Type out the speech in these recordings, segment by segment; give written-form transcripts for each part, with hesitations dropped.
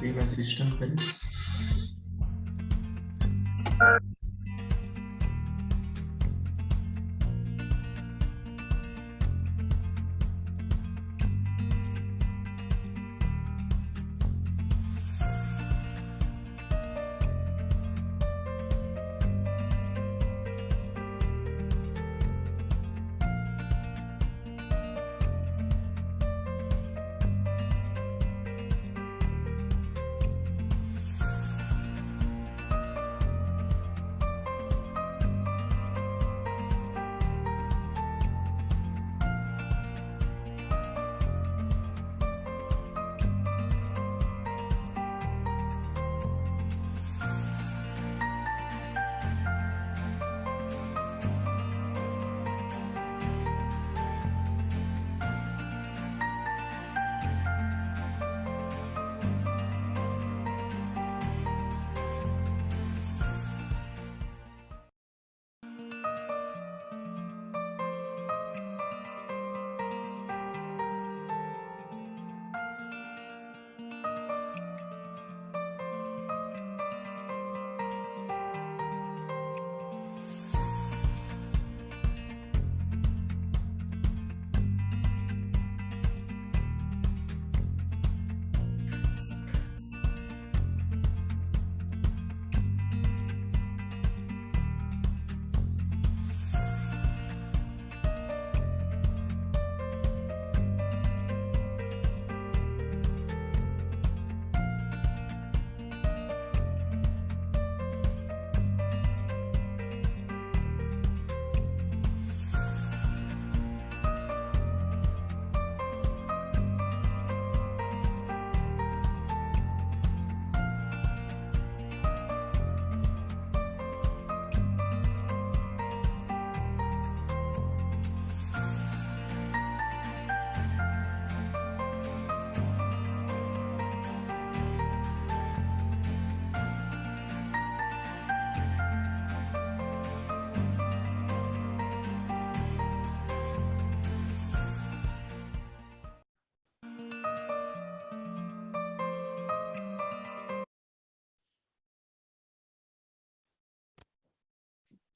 save as system करें.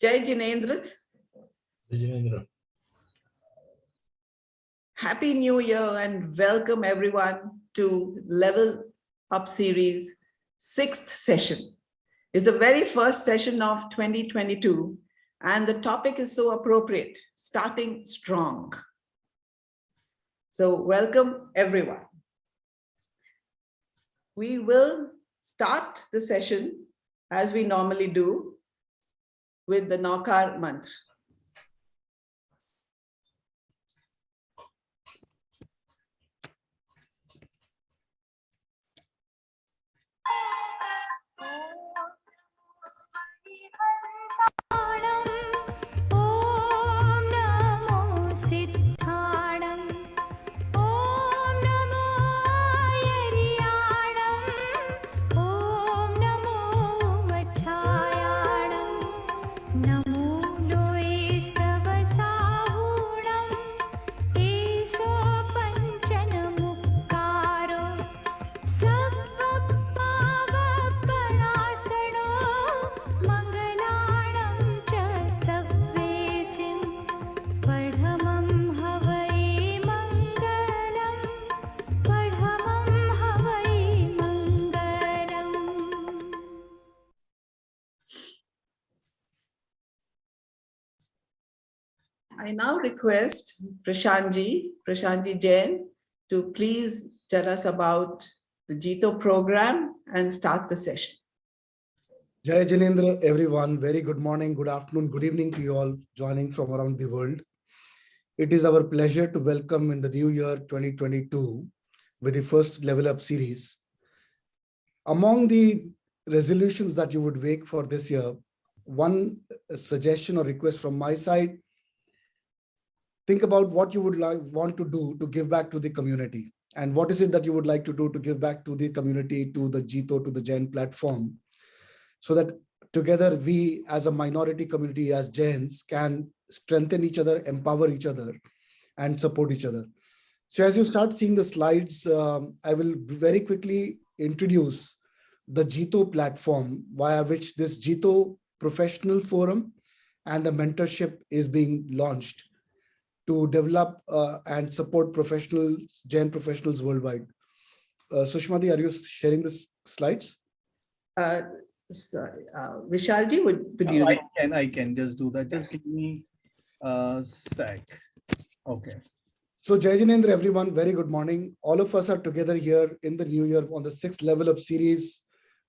Jai Jinendra. Jai Jinendra. Happy New Year and welcome everyone to Level Up Series 6th session. It's the very first session of 2022 and the topic is so appropriate, starting strong. So welcome everyone. We will start the session as we normally do with the Naukar mantra. I now request Prashantji Jain to please tell us about the JITO program and start the session. Jai Jinendra, everyone. Very good morning, good afternoon, good evening to you all joining from around the world. It is our pleasure to welcome in the new year 2022 with the first Level Up series. Among the resolutions that you would make for this year, one suggestion or request from my side, think about what you would want to do to give back to the community. And what is it that you would like to do to give back to the community, to the JITO, to the Jain platform, so that together we as a minority community, as Jains, can strengthen each other, empower each other, and support each other. So as you start seeing the slides, I will very quickly introduce the JITO platform via which this JITO professional forum and the mentorship is being launched to develop and support professionals, Jain professionals worldwide. Sushmati, are you sharing the slides? Sorry, Vishalji, would you? I can just do that. Just give me a sec. Okay. So Jai Jinendra, everyone, very good morning. All of us are together here in the new year on the 6th Level Up series,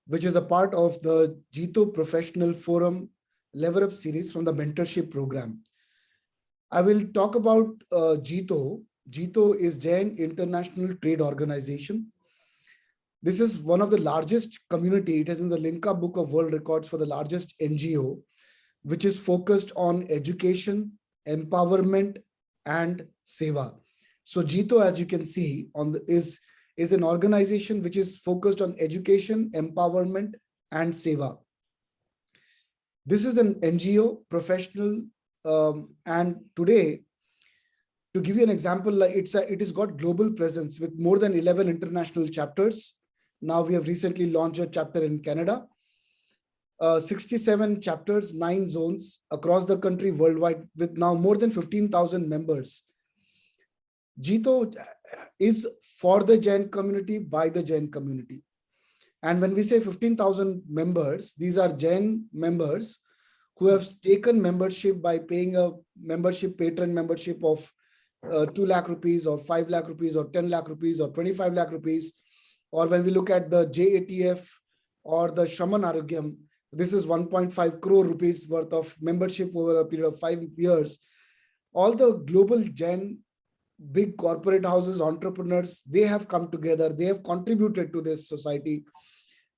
which is a part of the JITO Professional Forum Level Up series from the Mentorship Program. I will talk about JITO. JITO is Jain International Trade Organization. This is one of the largest community. It is in the Limca Book of World Records for the largest NGO, which is focused on education, empowerment, and seva. So JITO, as you can see, is an organization which is focused on education, empowerment, and seva. This is an NGO professional, and today, to give you an example, it has got global presence with more than 11 international chapters. Now we have recently launched a chapter in Canada. 67 chapters, 9 zones across the country worldwide with now more than 15,000 members. JITO is for the Jain community, by the Jain community. And when we say 15,000 members, these are Jain members who have taken membership by paying a membership, patron membership of 2 lakh rupees or 5 lakh rupees or 10 lakh rupees or 25 lakh rupees. Or when we look at the JATF or the Shaman Arogyam, this is 1.5 crore rupees worth of membership over a period of 5 years. All the global Jain big corporate houses, entrepreneurs, they have come together. They have contributed to this society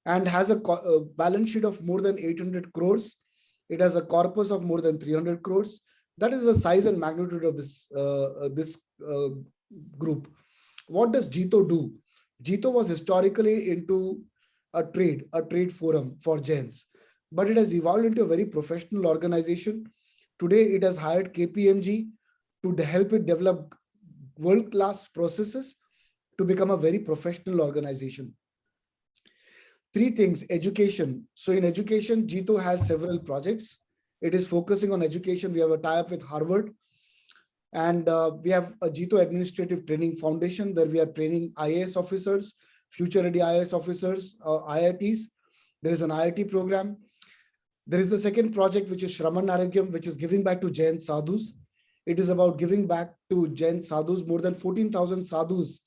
and has a balance sheet of more than 800 crores. It has a corpus of more than 300 crores. That is the size and magnitude of this group. What does JITO do? JITO was historically into a trade forum for Jains, but it has evolved into a very professional organization. Today, it has hired KPMG to help it develop world-class processes to become a very professional organization. 3 things, education. So in education, JITO has several projects. It is focusing on education. We have a tie-up with Harvard. And we have a JITO Administrative Training Foundation where we are training IAS officers, future-ready IAS officers, IITs. There is an IIT program. There is a second project, which is Shraman Arogyam, which is giving back to Jain sadhus. It is about giving back to Jain sadhus. More than 14,000 sadhus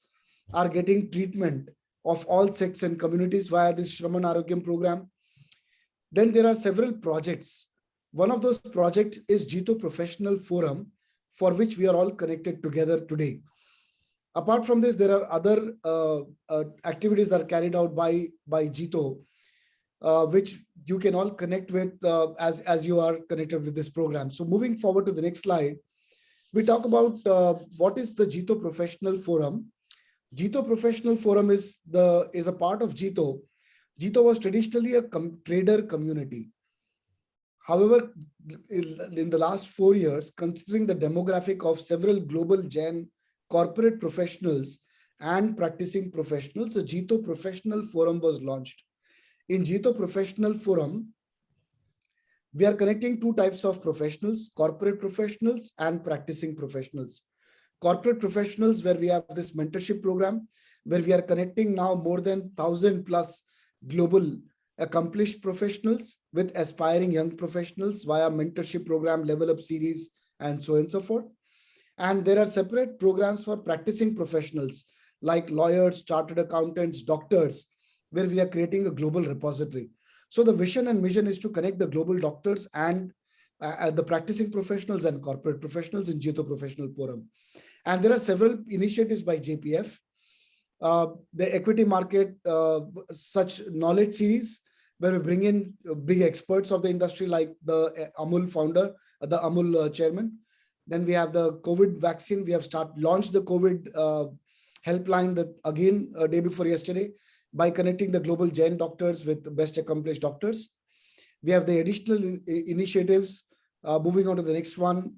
are getting treatment of all sects and communities via this Shraman Arogyam program. Then there are several projects. One of those projects is JITO Professional Forum, for which we are all connected together today. Apart from this, there are other activities that are carried out by JITO, which you can all connect with as you are connected with this program. So moving forward to the next slide, we talk about what is the JITO Professional Forum. JITO Professional Forum is a part of JITO. JITO was traditionally a trader community. However, in the last 4 years, considering the demographic of several global Jain corporate professionals and practicing professionals, a JITO Professional Forum was launched. In JITO Professional Forum, we are connecting 2 types of professionals, corporate professionals and practicing professionals. Corporate professionals, where we have this mentorship program, where we are connecting now more than 1,000 plus global accomplished professionals with aspiring young professionals via mentorship program, level up series, and so on and so forth. And there are separate programs for practicing professionals like lawyers, chartered accountants, doctors, where we are creating a global repository. So the vision and mission is to connect the global doctors and the practicing professionals and corporate professionals in JITO Professional Forum. And there are several initiatives by JPF. The equity market, such knowledge series, where we bring in big experts of the industry like the Amul founder, the Amul chairman. Then we have the COVID vaccine. We have launched the COVID helpline that again, a day before yesterday, by connecting the global Jain doctors with the best accomplished doctors. We have the additional initiatives. Moving on to the next one,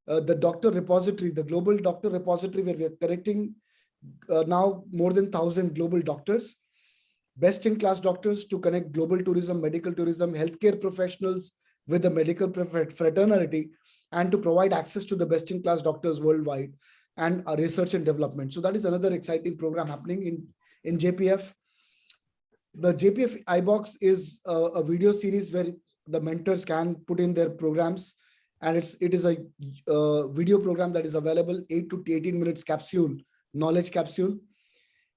the doctor repository, the global doctor repository, where we are connecting now more than 1,000 global doctors. best-in-class doctors to connect global tourism, medical tourism, healthcare professionals with the medical fraternity, and to provide access to the best-in-class doctors worldwide, and research and development. So that is another exciting program happening in JPF. The JPF iBox is a video series where the mentors can put in their programs, and it is a video program that is available, 8 to 18 minutes capsule, knowledge capsule.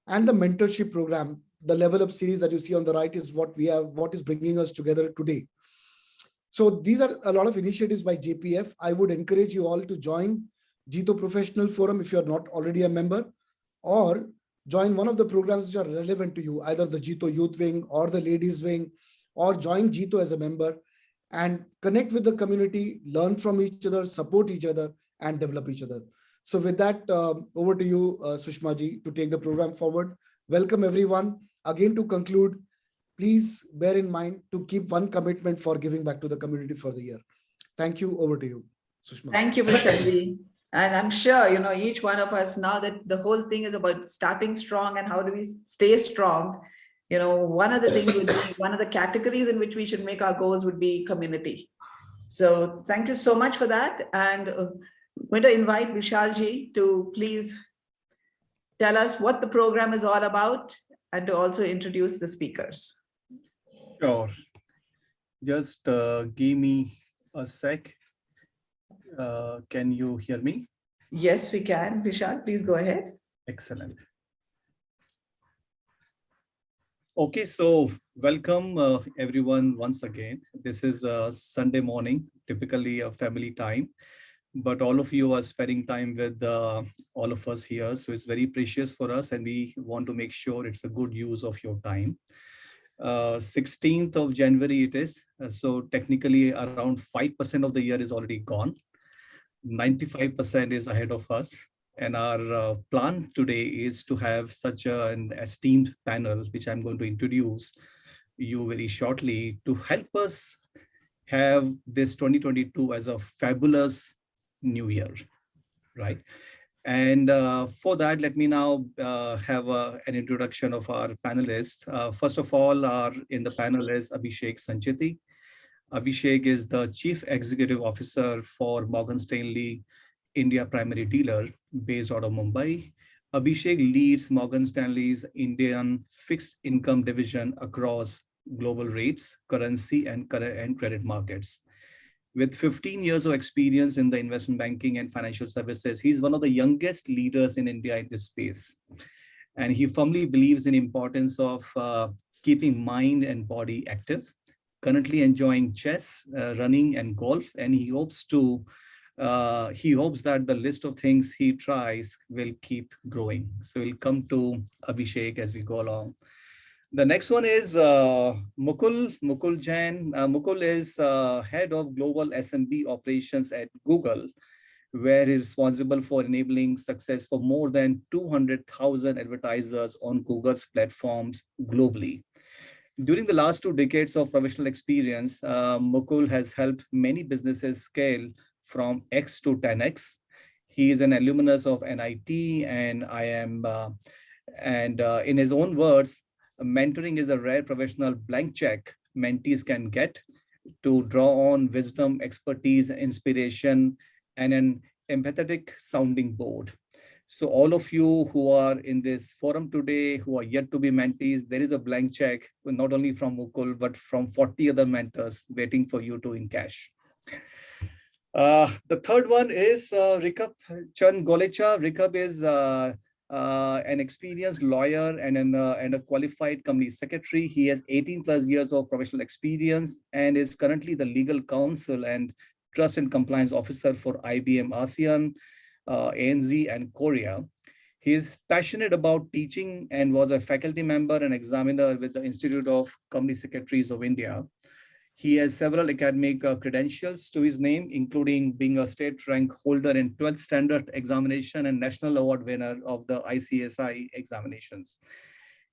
And the mentorship program, the level up series that you see on the right, is what is bringing us together today. So these are a lot of initiatives by JPF. I would encourage you all to join JITO Professional Forum if you're not already a member, or join one of the programs which are relevant to you, either the JITO Youth Wing or the Ladies Wing, or join JITO as a member and connect with the community, learn from each other, support each other, and develop each other. So with that, over to you, Sushma ji, to take the program forward. Welcome everyone. Again, to conclude, please bear in mind to keep one commitment for giving back to the community for the year. Thank you. Over to you, Sushma. Thank you, Abhishek. And I'm sure, each one of us, now that the whole thing is about starting strong and how do we stay strong, one of the things would be, one of the categories in which we should make our goals would be community. So thank you so much for that. And I'm going to invite Vishalji to please tell us what the program is all about and to also introduce the speakers. Sure. Just give me a sec. Can you hear me? Yes, we can. Vishal, please go ahead. Excellent. Okay, so welcome everyone once again. This is a Sunday morning, typically a family time, but all of you are spending time with all of us here. So it's very precious for us, and we want to make sure it's a good use of your time. 16th of January it is. So technically around 5% of the year is already gone. 95% is ahead of us. And our plan today is to have such an esteemed panel, which I'm going to introduce you very shortly, to help us have this 2022 as a fabulous new year, right? And for that, let me now have an introduction of our panelists. First of all, in the panel is Abhishek Sancheti. Abhishek is the Chief Executive Officer for Morgan Stanley India Primary Dealer based out of Mumbai. Abhishek leads Morgan Stanley's Indian fixed income division across global rates, currency, and credit markets. With 15 years of experience in the investment banking and financial services, he's one of the youngest leaders in India in this space. And he firmly believes in the importance of keeping mind and body active, currently enjoying chess, running, and golf. And he hopes that the list of things he tries will keep growing. So we'll come to Abhishek as we go along. The next one is Mukul Jain. Mukul is head of global SMB operations at Google, where he's responsible for enabling success for more than 200,000 advertisers on Google's platforms globally. During the last 2 decades of professional experience, Mukul has helped many businesses scale from X to 10X. He is an alumnus of NIT and IIM, and in his own words, mentoring is a rare professional blank check mentees can get to draw on wisdom, expertise, inspiration, and an empathetic sounding board. So all of you who are in this forum today, who are yet to be mentees, there is a blank check, not only from Mukul, but from 40 other mentors waiting for you to encash. The third one is Rikhabh Golecha. Rikhabh is an experienced lawyer and a qualified company secretary. He has 18 plus years of professional experience and is currently the legal counsel and trust and compliance officer for IBM ASEAN, ANZ, and Korea. He is passionate about teaching and was a faculty member and examiner with the Institute of Company Secretaries of India. He has several academic credentials to his name, including being a state rank holder in 12th standard examination and national award winner of the ICSI examinations.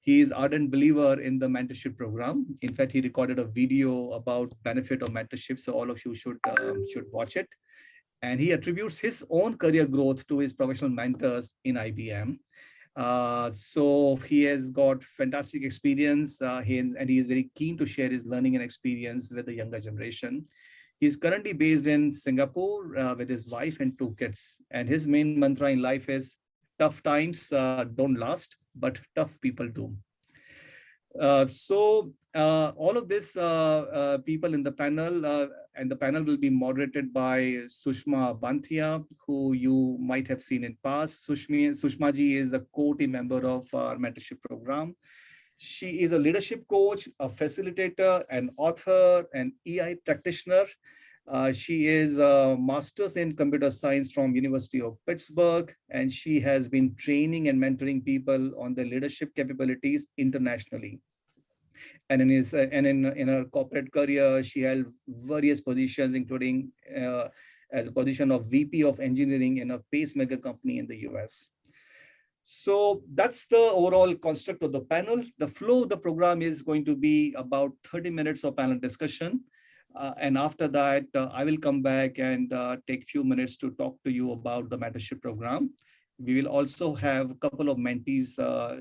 He is ardent believer in the mentorship program. In fact, he recorded a video about benefit of mentorship, so all of you should watch it. And he attributes his own career growth to his professional mentors in IBM. So he has got fantastic experience, and he is very keen to share his learning and experience with the younger generation. He is currently based in Singapore with his wife and 2 kids. And his main mantra in life is tough times don't last, but tough people do. All of this people in the panel, and the panel will be moderated by Sushma Banthia, who you might have seen in past. Sushma ji is the co-team member of our mentorship program. She is a leadership coach, a facilitator, an author, an EI practitioner. She is a master's in computer science from University of Pittsburgh, and she has been training and mentoring people on their leadership capabilities internationally. And in her corporate career, she held various positions, including as a position of VP of engineering in a pacemaker company in the US. So that's the overall construct of the panel. The flow of the program is going to be about 30 minutes of panel discussion. And after that, I will come back and take a few minutes to talk to you about the mentorship program. We will also have a couple of mentees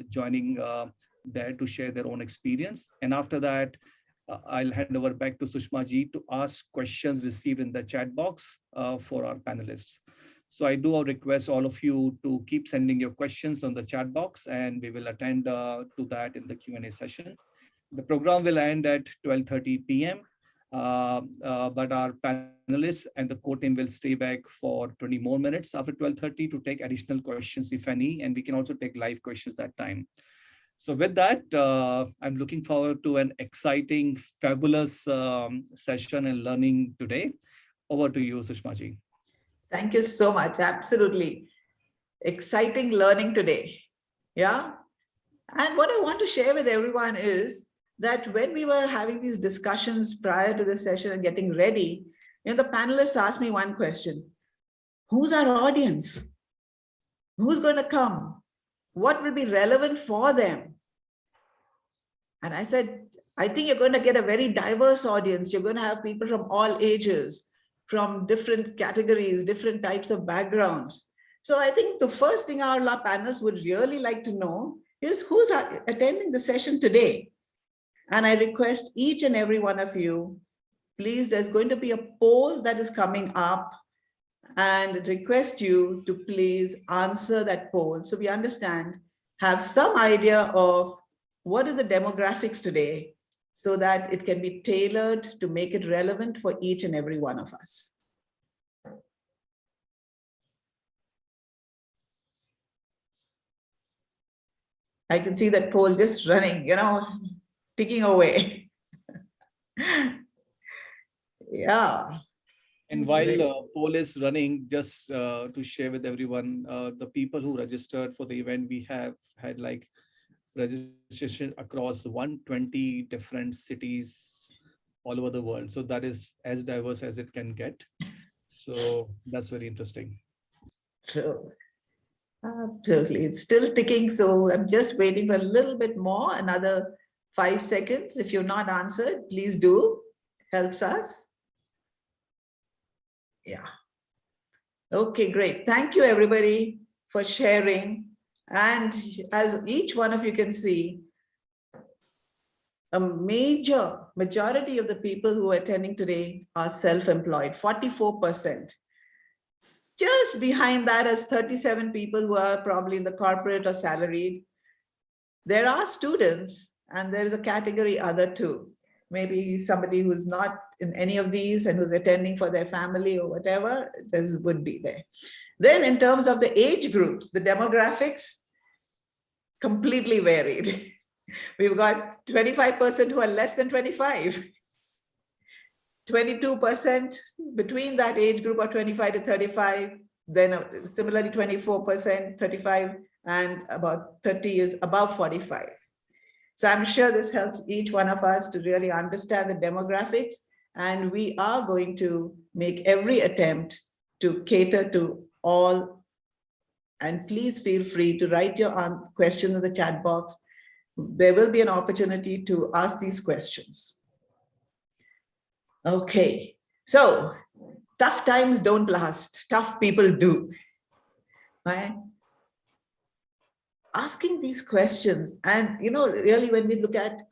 joining there to share their own experience. And after that, I'll hand over back to Sushma ji to ask questions received in the chat box for our panelists. So I do request all of you to keep sending your questions on the chat box, and we will attend to that in the Q&A session. The program will end at 12:30 p.m. But our panelists and the core team will stay back for 20 more minutes after 12:30 to take additional questions, if any, and we can also take live questions that time. So with that, I'm looking forward to an exciting, fabulous session and learning today. Over to you, Sushma ji. Thank you so much. Absolutely. Exciting learning today. Yeah. And what I want to share with everyone is that when we were having these discussions prior to the session and getting ready, the panelists asked me one question: who's our audience? Who's going to come? What will be relevant for them? And I said, I think you're going to get a very diverse audience. You're going to have people from all ages, from different categories, different types of backgrounds. So I think the first thing our panelists would really like to know is who's attending the session today. And I request each and every one of you, please, there's going to be a poll that is coming up, and request you to please answer that poll so we understand, have some idea of what are the demographics today, so that it can be tailored to make it relevant for each and every one of us. I can see that poll just running, ticking away. Yeah. And while poll is running, just to share with everyone, the people who registered for the event, we have had like registration across 120 different cities all over the world. So that is as diverse as it can get. So that's very interesting. True. Absolutely. It's still ticking. So I'm just waiting for a little bit more, another 5 seconds. If you're not answered, please do. Helps us. Yeah. Okay, great. Thank you, everybody, for sharing. And as each one of you can see, a majority of the people who are attending today are self-employed, 44%. Just behind that is 37 people who are probably in the corporate or salaried. There are students, and there is a category other too. Maybe somebody who's not in any of these and who's attending for their family or whatever, this would be there. Then in terms of the age groups, the demographics, completely varied. We've got 25% who are less than 25. 22% between that age group of 25 to 35, then similarly 24%, 35, and about 30 is above 45. So I'm sure this helps each one of us to really understand the demographics, and we are going to make every attempt to cater to all. And please feel free to write your questions in the chat box. There will be an opportunity to ask these questions. Okay, so tough times don't last, tough people do. Right? asking these questions. And, really when we look at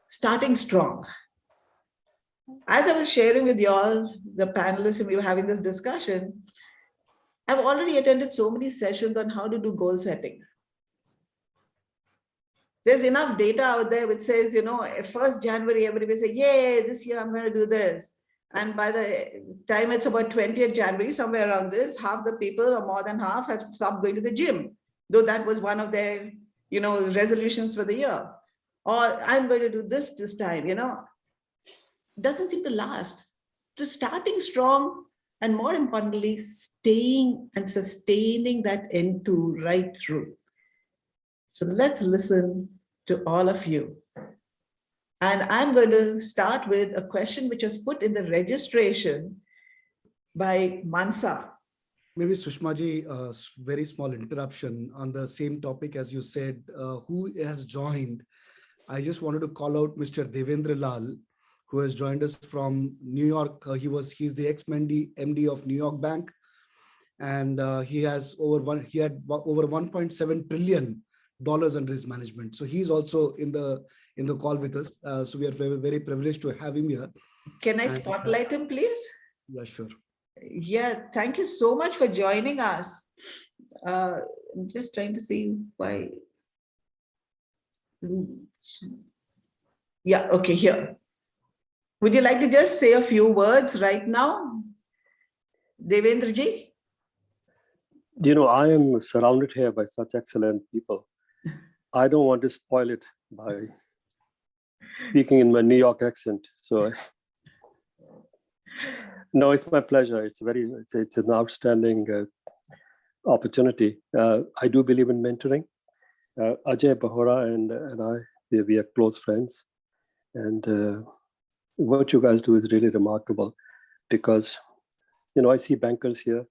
starting strong, as I was sharing with you all, the panelists, and we were having this discussion, I've already attended so many sessions on how to do goal setting. There's enough data out there which says, 1st January, everybody say, yay, this year I'm going to do this. And by the time it's about 20th January, somewhere around this, half the people or more than half have stopped going to the gym, though that was one of their, resolutions for the year. Or I'm going to do this time, doesn't seem to last. So starting strong, and more importantly, staying and sustaining that into right through. So let's listen to all of you. And I'm going to start with a question which was put in the registration by Mansa. Maybe Sushmaji, very small interruption on the same topic as you said, who has joined. I just wanted to call out Mr. Davendra Lal, who has joined us from New York. He's the ex-MD of New York Bank, and he had over $1.7 trillion under his management. So he's also in the call with us. So we are very, very privileged to have him here. Can I spotlight him, please? Yeah, sure. Yeah, thank you so much for joining us. I'm just trying to see why. Yeah, okay, here. Would you like to just say a few words right now, Devendra ji? I am surrounded here by such excellent people. I don't want to spoil it by speaking in my New York accent. So, no, it's my pleasure. It's an outstanding opportunity. I do believe in mentoring. Ajay Bahora and I, we are close friends. And what you guys do is really remarkable because, I see bankers here.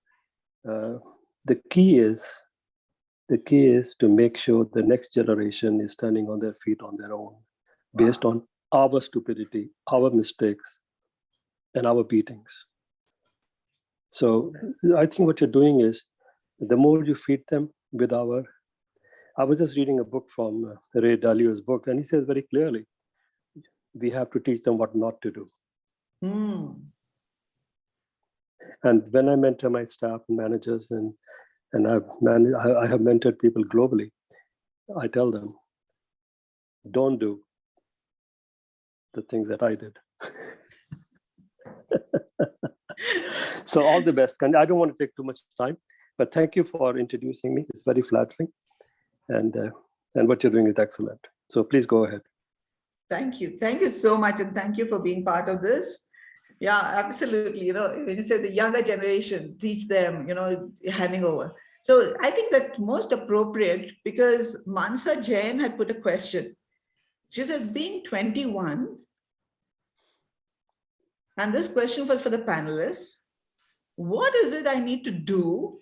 The key is to make sure the next generation is standing on their feet on their own, based on our stupidity, our mistakes, and our beatings. So I think what you're doing is, the more you feed them with I was just reading a book from Ray Dalio's book, and he says very clearly, we have to teach them what not to do. And when I mentor my staff and managers, and I have mentored people globally, I tell them, don't do the things that I did. So all the best. And I don't want to take too much time, but thank you for introducing me. It's very flattering. And what you're doing is excellent. So please go ahead. Thank you. Thank you so much. And thank you for being part of this. Yeah, absolutely. When you say the younger generation, teach them, handing over. So I think that most appropriate, because Mansa Jain had put a question. She says, being 21, and this question was for the panelists, what is it I need to do?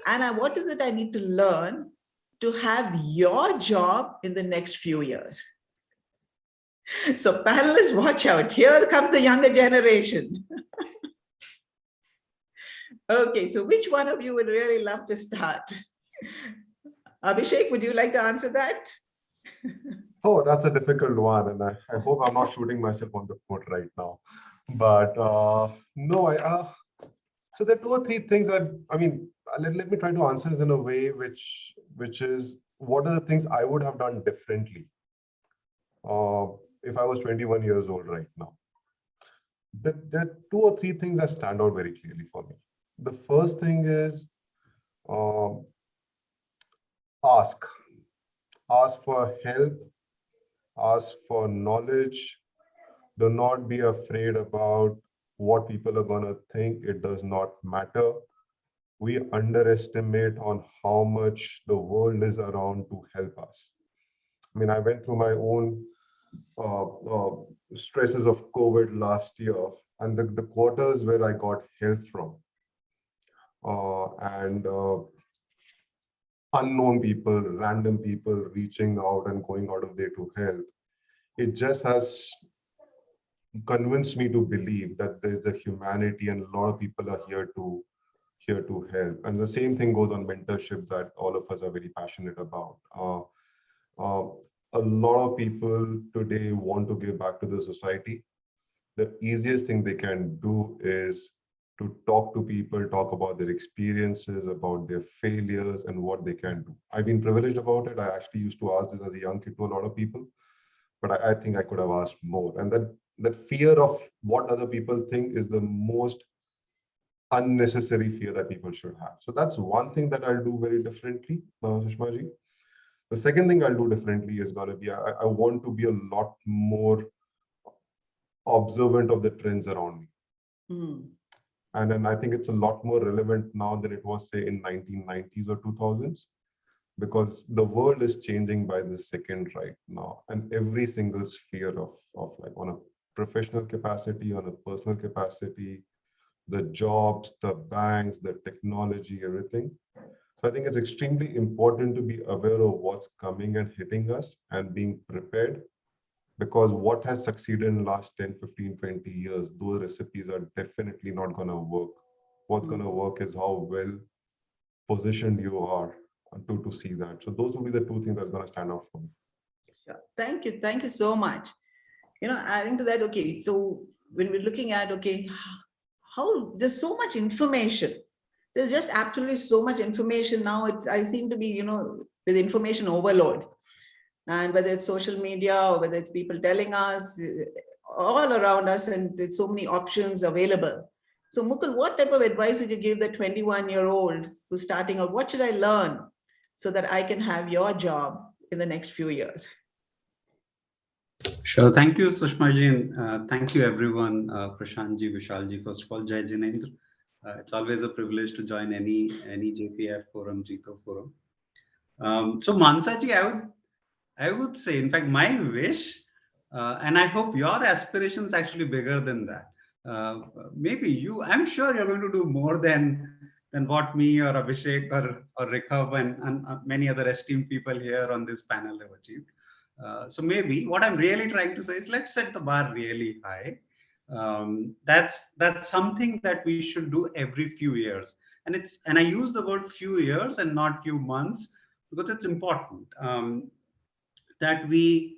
And what is it I need to learn to have your job in the next few years? So panelists, watch out. Here comes the younger generation. Okay, so which one of you would really love to start? Abhishek, would you like to answer that? Oh, that's a difficult one. And I hope I'm not shooting myself on the foot right now. But no, so there are 2 or 3 things let me try to answer this in a way which is, what are the things I would have done differently if I was 21 years old right now? There are 2 or 3 things that stand out very clearly for me. The first thing is ask for help, ask for knowledge. Do not be afraid about what people are going to think. It does not matter. We underestimate on how much the world is around to help us. I went through my own stresses of COVID last year, and the quarters where I got help from and unknown people, random people reaching out and going out of there to help, it just has convinced me to believe that there's a humanity and a lot of people are here to here to help. And the same thing goes on mentorship that all of us are very passionate about. A lot of people today want to give back to the society. The easiest thing they can do is to talk to people, talk about their experiences, about their failures and what they can do. I've been privileged about it. I actually used to ask this as a young kid to a lot of people, but I think I could have asked more. And that fear of what other people think is the most unnecessary fear that people should have. So that's one thing that I'll do very differently, Sushma ji. The second thing I'll do differently is going to be, I want to be a lot more observant of the trends around me. Mm. And then I think it's a lot more relevant now than it was, say, in 1990s or 2000s, because the world is changing by the second right now. And every single sphere of like on a professional capacity, on a personal capacity, the jobs, the banks, the technology, everything. So I think it's extremely important to be aware of what's coming and hitting us and being prepared, because what has succeeded in the last 10, 15, 20 years, those recipes are definitely not going to work. What's going to work is how well positioned you are to see that. So those will be the two things that's going to stand out for me. Sure. Thank you. Thank you so much. Adding to that, okay, so when we're looking at, okay, how there's so much information. There's just absolutely so much information now. I seem to be, with information overload. And whether it's social media or whether it's people telling us all around us, and there's so many options available. So Mukul, what type of advice would you give the 21-year-old who's starting out? What should I learn so that I can have your job in the next few years? Sure. Thank you, Sushma ji. Thank you, everyone. Prashant ji, Vishal ji. First of all, Jai Jinendra. It's always a privilege to join any JPF forum, JITO forum. So Mansa ji, I would say, in fact, my wish, and I hope your aspirations actually bigger than that. Maybe I'm sure you're going to do more than what me or Abhishek or Rikhabh and many other esteemed people here on this panel have achieved. So maybe what I'm really trying to say is, let's set the bar really high. That's something that we should do every few years. And I use the word few years and not few months, because it's important that we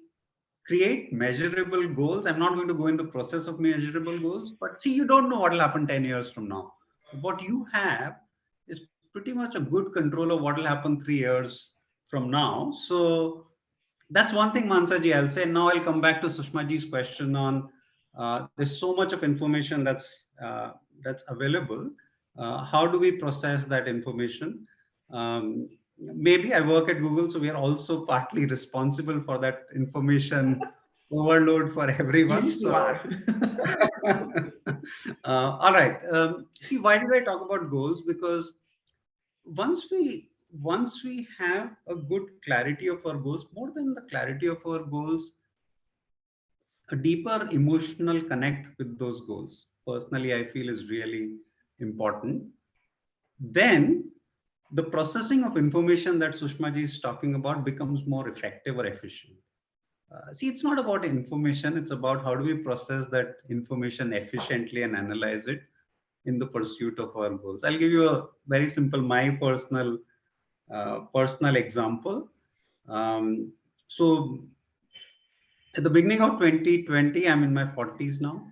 create measurable goals. I'm not going to go in the process of measurable goals, but see, you don't know what will happen 10 years from now. What you have is pretty much a good control of what will happen 3 years from now. So that's one thing, Mansaji, I'll say. Now I'll come back to Sushmaji's question on there's so much of information that's available. How do we process that information? Maybe I work at Google, so we are also partly responsible for that information overload for everyone. Yes, you are. All right. See, why did I talk about goals? Because once we have a good clarity of our goals, more than the clarity of our goals, a deeper emotional connect with those goals, personally, I feel is really important. Then the processing of information that Sushma ji is talking about becomes more effective or efficient. See, it's not about information. It's about how do we process that information efficiently and analyze it in the pursuit of our goals. I'll give you a very simple, my personal example. So at the beginning of 2020, I'm in my 40s now.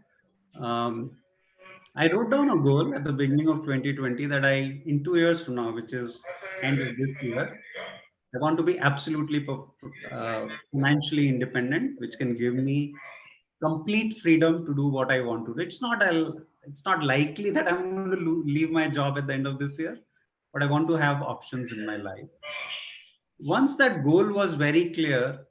I wrote down a goal at the beginning of 2020 that in 2 years from now, which is end of this year, I want to be absolutely financially independent, which can give me complete freedom to do what I want to do. It's not likely that I'm going to leave my job at the end of this year, but I want to have options in my life. Once that goal was very clear,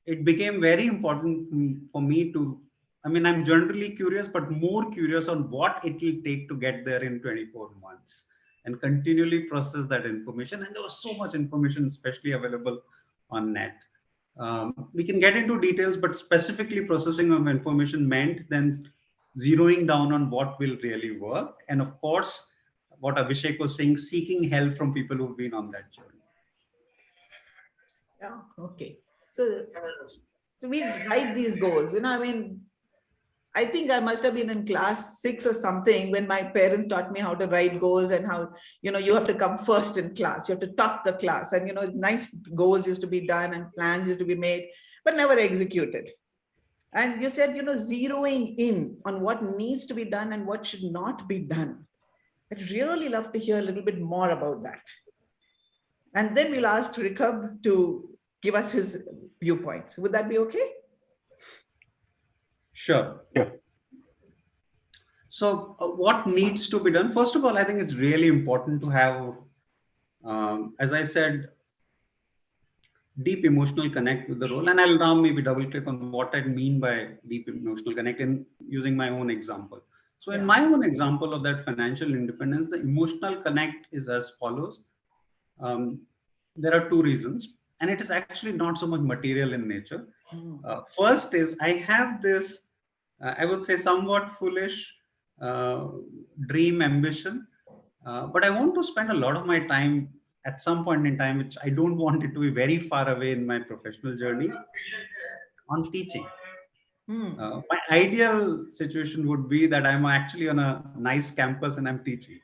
it became very important for me to, I'm generally curious, but more curious on what it will take to get there in 24 months and continually process that information. And there was so much information, especially available on net. We can get into details, but specifically processing of information meant then zeroing down on what will really work. And of course, what Abhishek was saying, seeking help from people who've been on that journey. Yeah, okay. So we write these goals, I think I must have been in class 6 or something when my parents taught me how to write goals and how, you have to come first in class. You have to top the class. And, nice goals used to be done and plans used to be made, but never executed. And you said, zeroing in on what needs to be done and what should not be done. I'd really love to hear a little bit more about that. And then we'll ask Rikhabh to give us his viewpoints. Would that be okay? Sure. Yeah. So what needs to be done? First of all, I think it's really important to have, as I said, deep emotional connect with the role. And I'll now maybe double click on what I mean by deep emotional connect in using my own example. So in my own example of that financial independence, the emotional connect is as follows. There are two reasons, and it is actually not so much material in nature. First is I have this, I would say somewhat foolish dream ambition, but I want to spend a lot of my time at some point in time, which I don't want it to be very far away in my professional journey, on teaching. My ideal situation would be that I'm actually on a nice campus and I'm teaching,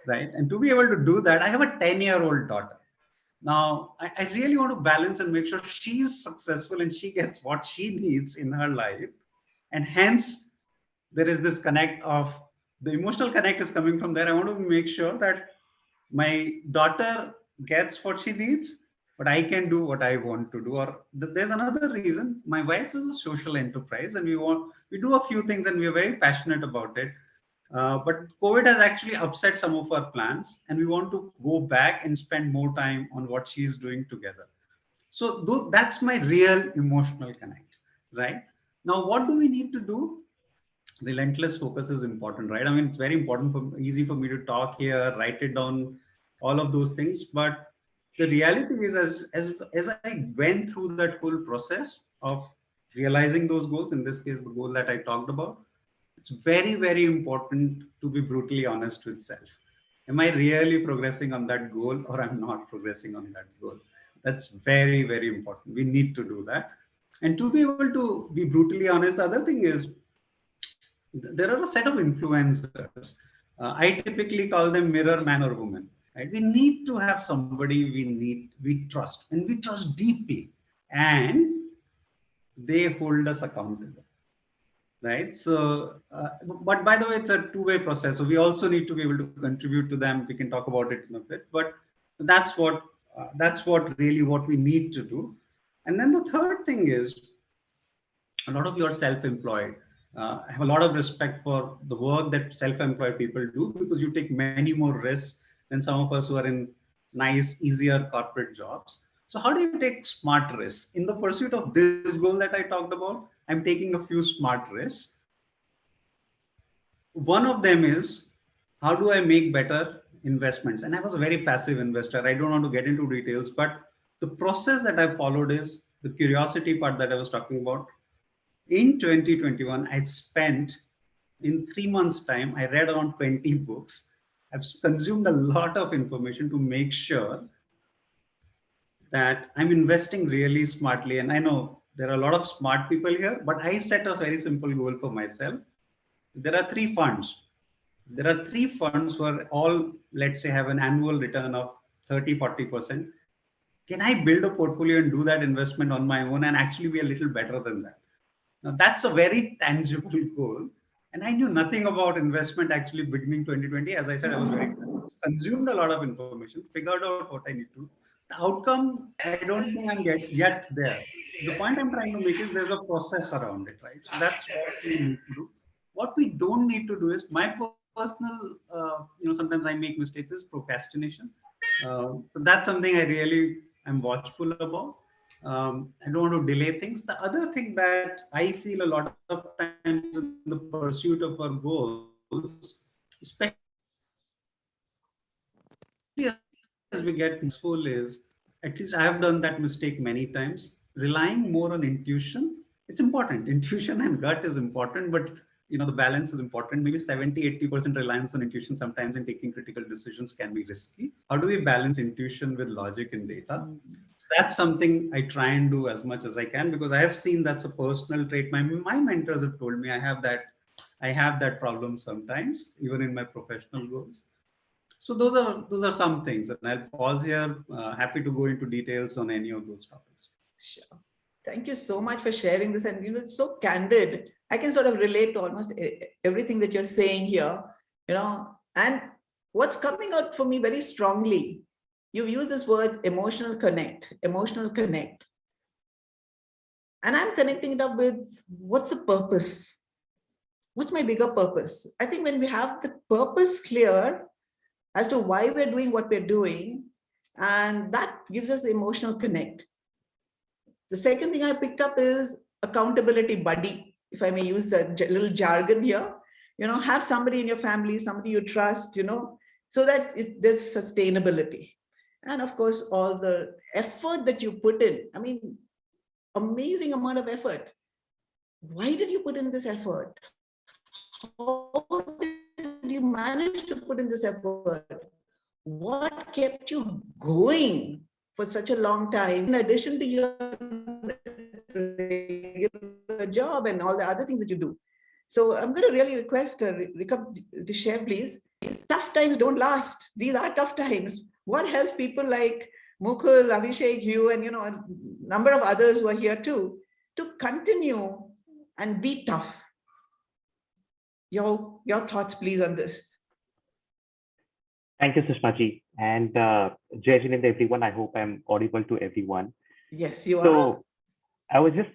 right? And to be able to do that, I have a 10-year-old daughter. Now, I really want to balance and make sure she's successful and she gets what she needs in her life. And hence, there is this connect of the emotional connect is coming from there. I want to make sure that my daughter gets what she needs, but I can do what I want to do. Or there's another reason. My wife is a social enterprise and we do a few things and we're very passionate about it. But COVID has actually upset some of our plans and we want to go back and spend more time on what she's doing together. So that's my real emotional connect, right? Now, what do we need to do? Relentless focus is important, right? I mean, it's very important easy for me to talk here, write it down, all of those things. But the reality is as I went through that whole process of realizing those goals, in this case, the goal that I talked about, it's very, very important to be brutally honest with self. Am I really progressing on that goal or I'm not progressing on that goal? That's very, very important. We need to do that. And to be able to be brutally honest, the other thing is, there are a set of influencers. I typically call them mirror man or woman. Right? We need to have somebody we trust, and we trust deeply, and they hold us accountable. Right? So, but by the way, it's a two-way process. So we also need to be able to contribute to them. We can talk about it in a bit, but that's what really what we need to do. And then the third thing is, a lot of you are self-employed. I have a lot of respect for the work that self-employed people do because you take many more risks than some of us who are in nice, easier corporate jobs. So how do you take smart risks? In the pursuit of this goal that I talked about, I'm taking a few smart risks. One of them is, how do I make better investments? And I was a very passive investor. I don't want to get into details, but the process that I followed is the curiosity part that I was talking about. In 2021, I spent, in 3 months' time, I read around 20 books. I've consumed a lot of information to make sure that I'm investing really smartly. And I know there are a lot of smart people here, but I set a very simple goal for myself. There are 3 funds. There are 3 funds where all, let's say, have an annual return of 30–40%. Can I build a portfolio and do that investment on my own and actually be a little better than that? Now, that's a very tangible goal. And I knew nothing about investment actually beginning 2020. As I said, I was very consumed a lot of information, figured out what I need to. The outcome, I don't think I'm yet there. The point I'm trying to make is there's a process around it, right? So that's what we need to do. What we don't need to do is, my personal, sometimes I make mistakes, is procrastination. So that's something I really am watchful about. I don't want to delay things. The other thing that I feel a lot of times in the pursuit of our goals, especially as we get useful, is, at least I have done that mistake many times, relying more on intuition. It's important. Intuition and gut is important, but the balance is important. Maybe 70–80% reliance on intuition sometimes in taking critical decisions can be risky. How do we balance intuition with logic and data? So that's something I try and do as much as I can, because I have seen that's a personal trait. My mentors have told me I have that I have that problem sometimes, even in my professional goals. So those are some things, and I'll pause here. Happy to go into details on any of those topics. Sure. Thank you so much for sharing this. And it's so candid. I can sort of relate to almost everything that you're saying here, and what's coming out for me very strongly, you've used this word emotional connect. And I'm connecting it up with what's the purpose? What's my bigger purpose? I think when we have the purpose clear as to why we're doing what we're doing, and that gives us the emotional connect. The second thing I picked up is accountability buddy, if I may use that little jargon here. Have somebody in your family, somebody you trust, so that there's sustainability. And of course, all the effort that you put in. I mean, amazing amount of effort. Why did you put in this effort? How did you manage to put in this effort? What kept you going for such a long time, in addition to your regular job and all the other things that you do? So I'm going to really request Rikhabh to share, please. Tough times don't last. These are tough times. What helps people like Mukul, Abhishek, you, and a number of others who are here too, to continue and be tough? Your thoughts, please, on this. Thank you, Sushma-ji. And Jai Jinendra, everyone. I hope I'm audible to everyone. Yes, you are. So I was just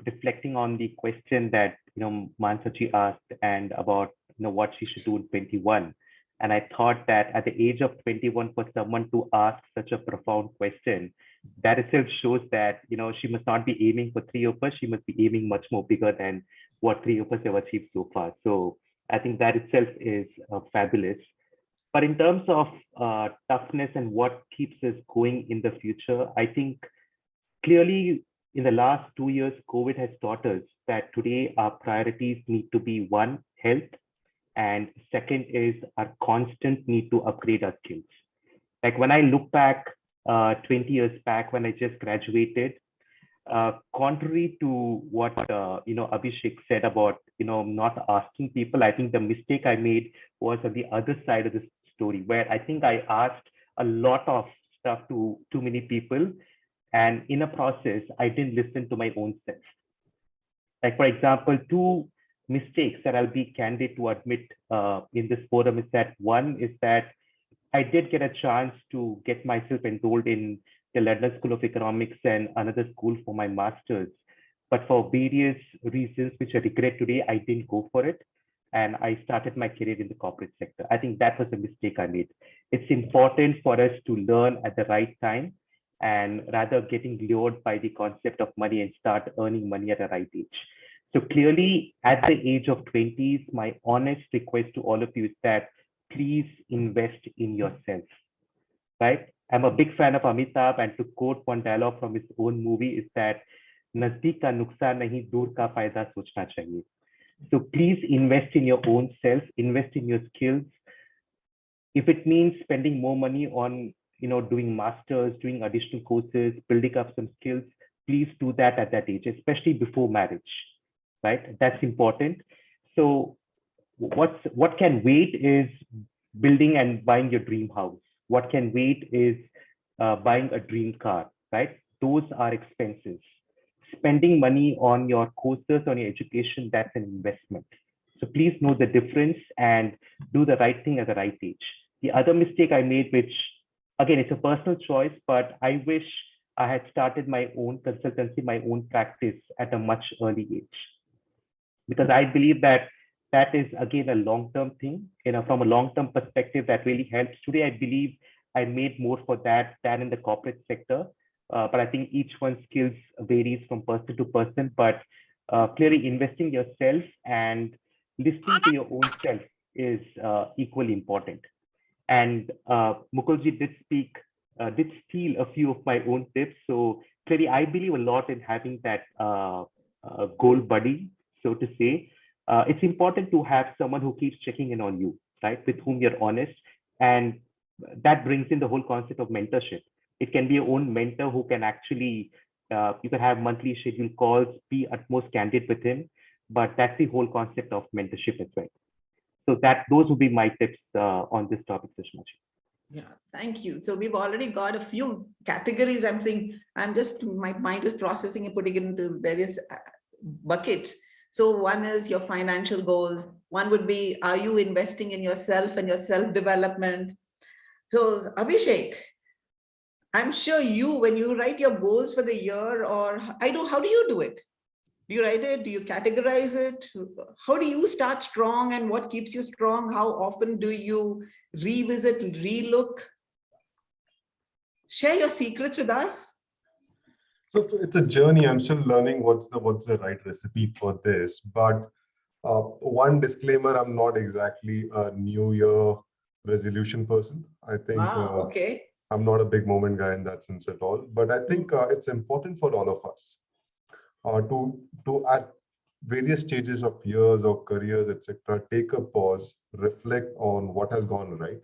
reflecting on the question that Mansaji asked, and about what she should do in 21. And I thought that at the age of 21, for someone to ask such a profound question, that itself shows that she must not be aiming for three of us. She must be aiming much more bigger than what three of us have achieved so far. So I think that itself is fabulous. But in terms of toughness and what keeps us going in the future, I think clearly in the last 2 years, COVID has taught us that today our priorities need to be, one, health, and second is our constant need to upgrade our skills. Like when I look back 20 years back when I just graduated, contrary to what Abhishek said about not asking people, I think the mistake I made was on the other side of the story, where I think I asked a lot of stuff to too many people, and in a process I didn't listen to my own self. Like, for example, two mistakes that I'll be candid to admit in this forum is that one is that I did get a chance to get myself enrolled in the London School of Economics and another school for my master's. But for various reasons, which I regret today, I didn't go for it. And I started my career in the corporate sector. I think that was a mistake I made. It's important for us to learn at the right time, and rather getting lured by the concept of money and start earning money at a right age. So clearly at the age of 20s, my honest request to all of you is that please invest in yourself, right? I'm a big fan of Amitabh, and to quote one dialogue from his own movie is that "Nazdik ka nuksan nahi, dur ka fayda sochna chahiye." So please invest in your own self, invest in your skills. If it means spending more money on doing masters, doing additional courses, building up some skills, please do that at that age, especially before marriage, right? That's important. So what can wait is building and buying your dream house. What can wait is buying a dream car, right? Those are expenses. Spending money on your courses, on your education, that's an investment. So please know the difference and do the right thing at the right age. The other mistake I made, which again, it's a personal choice, but I wish I had started my own consultancy, my own practice at a much early age. Because I believe that that is, again, a long-term thing, from a long-term perspective, that really helps. Today, I believe I made more for that than in the corporate sector. But I think each one's skills varies from person to person, but clearly investing yourself and listening to your own self is equally important. And Mukulji did steal a few of my own tips. So clearly, I believe a lot in having that goal buddy, so to say. It's important to have someone who keeps checking in on you, right? With whom you're honest. And that brings in the whole concept of mentorship. It can be your own mentor who can actually, you can have monthly scheduled calls, be utmost candid with him. but that's the whole concept of mentorship as well. So those would be my tips on this topic, Sushma. Yeah, thank you. So we've already got a few categories. My mind is processing and putting it into various buckets. So one is your financial goals. One would be, are you investing in yourself and your self-development? So Abhishek, I'm sure when you write your goals for the year, or how do you do it? Do you write it? Do you categorize it? How do you start strong, and what keeps you strong? How often do you revisit, relook? Share your secrets with us. So it's a journey. I'm still learning what's the right recipe for this. But one disclaimer: I'm not exactly a New Year resolution person. I think Okay. I'm not a big moment guy in that sense at all. But I think it's important for all of us to at various stages of years or careers, etc., take a pause, reflect on what has gone right,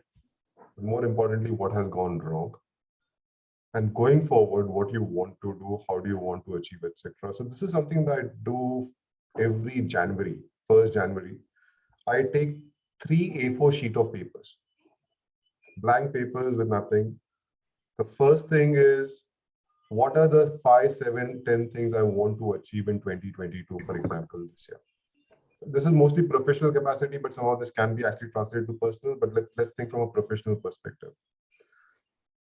but more importantly, what has gone wrong. And going forward, what you want to do, how do you want to achieve, etc. So this is something that I do every January, 1st January. I take 3 A4 sheet of papers, blank papers with nothing. The first thing is, what are the 5, 7, 10 things I want to achieve in 2022, for example, this year? This is mostly professional capacity, but some of this can be actually translated to personal, but let's think from a professional perspective.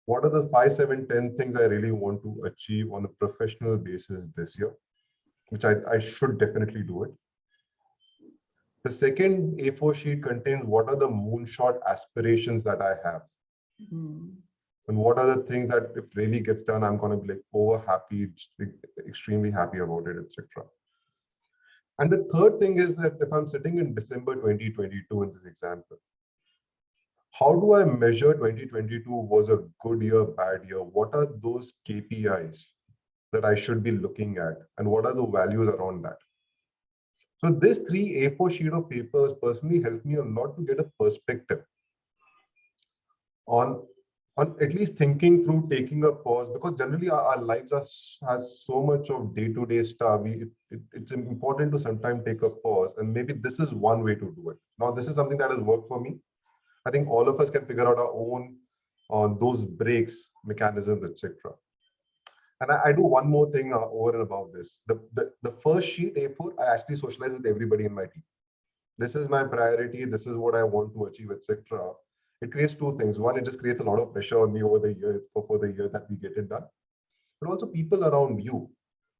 What are the 5, 7, 10 things I really want to achieve on a professional basis this year, which I should definitely do it. The second A4 sheet contains what are the moonshot aspirations that I have. And what are the things that if really gets done, I'm going to be like over happy, extremely happy about it, etc. And the third thing is that if I'm sitting in December 2022 in this example, how do I measure 2022 was a good year, bad year? What are those KPIs that I should be looking at? And what are the values around that? So this 3 A4 sheet of papers personally helped me a lot to get a perspective on at least thinking through taking a pause, because generally our lives has so much of day-to-day stuff. It's important to sometimes take a pause, and maybe this is one way to do it. Now, this is something that has worked for me. I think all of us can figure out our own on those breaks, mechanisms, etc. And I do one more thing over and above this. The first sheet A4, I actually socialize with everybody in my team. This is my priority. This is what I want to achieve, etc. It creates two things. One, it just creates a lot of pressure on me over the year for the year that we get it done. But also people around you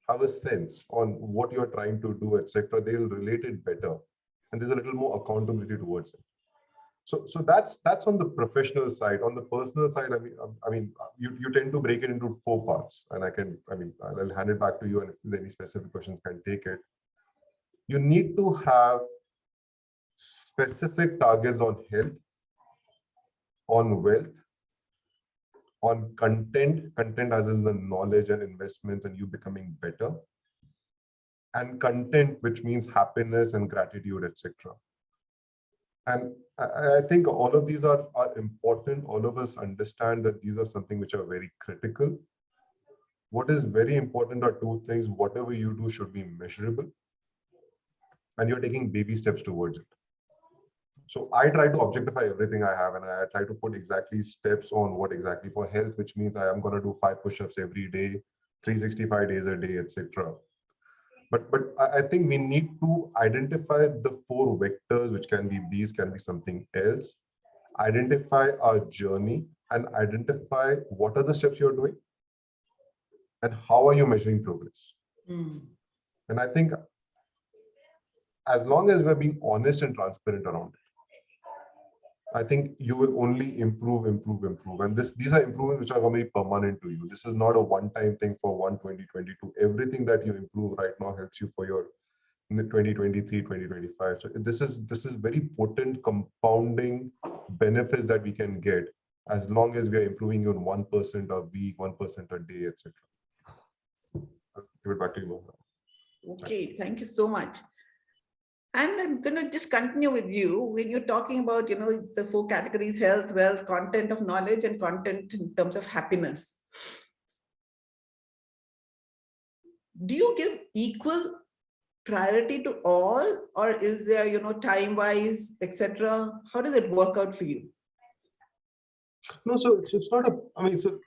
have a sense on what you're trying to do, etc. They'll relate it better. And there's a little more accountability towards it. So that's on the professional side. On the personal side, I mean, you tend to break it into 4 parts. And I'll hand it back to you, and if there's any specific questions, can take it. You need to have specific targets on health, on wealth, on content as is the knowledge and investments and you becoming better, and content, which means happiness and gratitude, etc. And I think all of these are important. All of us understand that these are something which are very critical. What is very important are 2 things. Whatever you do should be measurable, and you're taking baby steps towards it. So I try to objectify everything I have, and I try to put exactly steps on what exactly for health, which means I am going to do 5 push-ups every day, 365 days a day, etc. But I think we need to identify the 4 vectors, which can be these, can be something else. Identify our journey and identify what are the steps you're doing and how are you measuring progress. And I think as long as we're being honest and transparent around it, I think you will only improve. And these are improvements which are going to be permanent to you. This is not a one-time thing for 2022. Everything that you improve right now helps you for your 2023, 2025. So this is very potent compounding benefits that we can get as long as we are improving you in 1% a week, 1% a day, etc. I'll give it back to you, Mohan. Okay, thank you so much. And I'm going to just continue with you when you're talking about, the 4 categories: health, wealth, content of knowledge, and content in terms of happiness. Do you give equal priority to all, or is there, time wise, etc.? How does it work out for you? No, so it's not a, I mean, so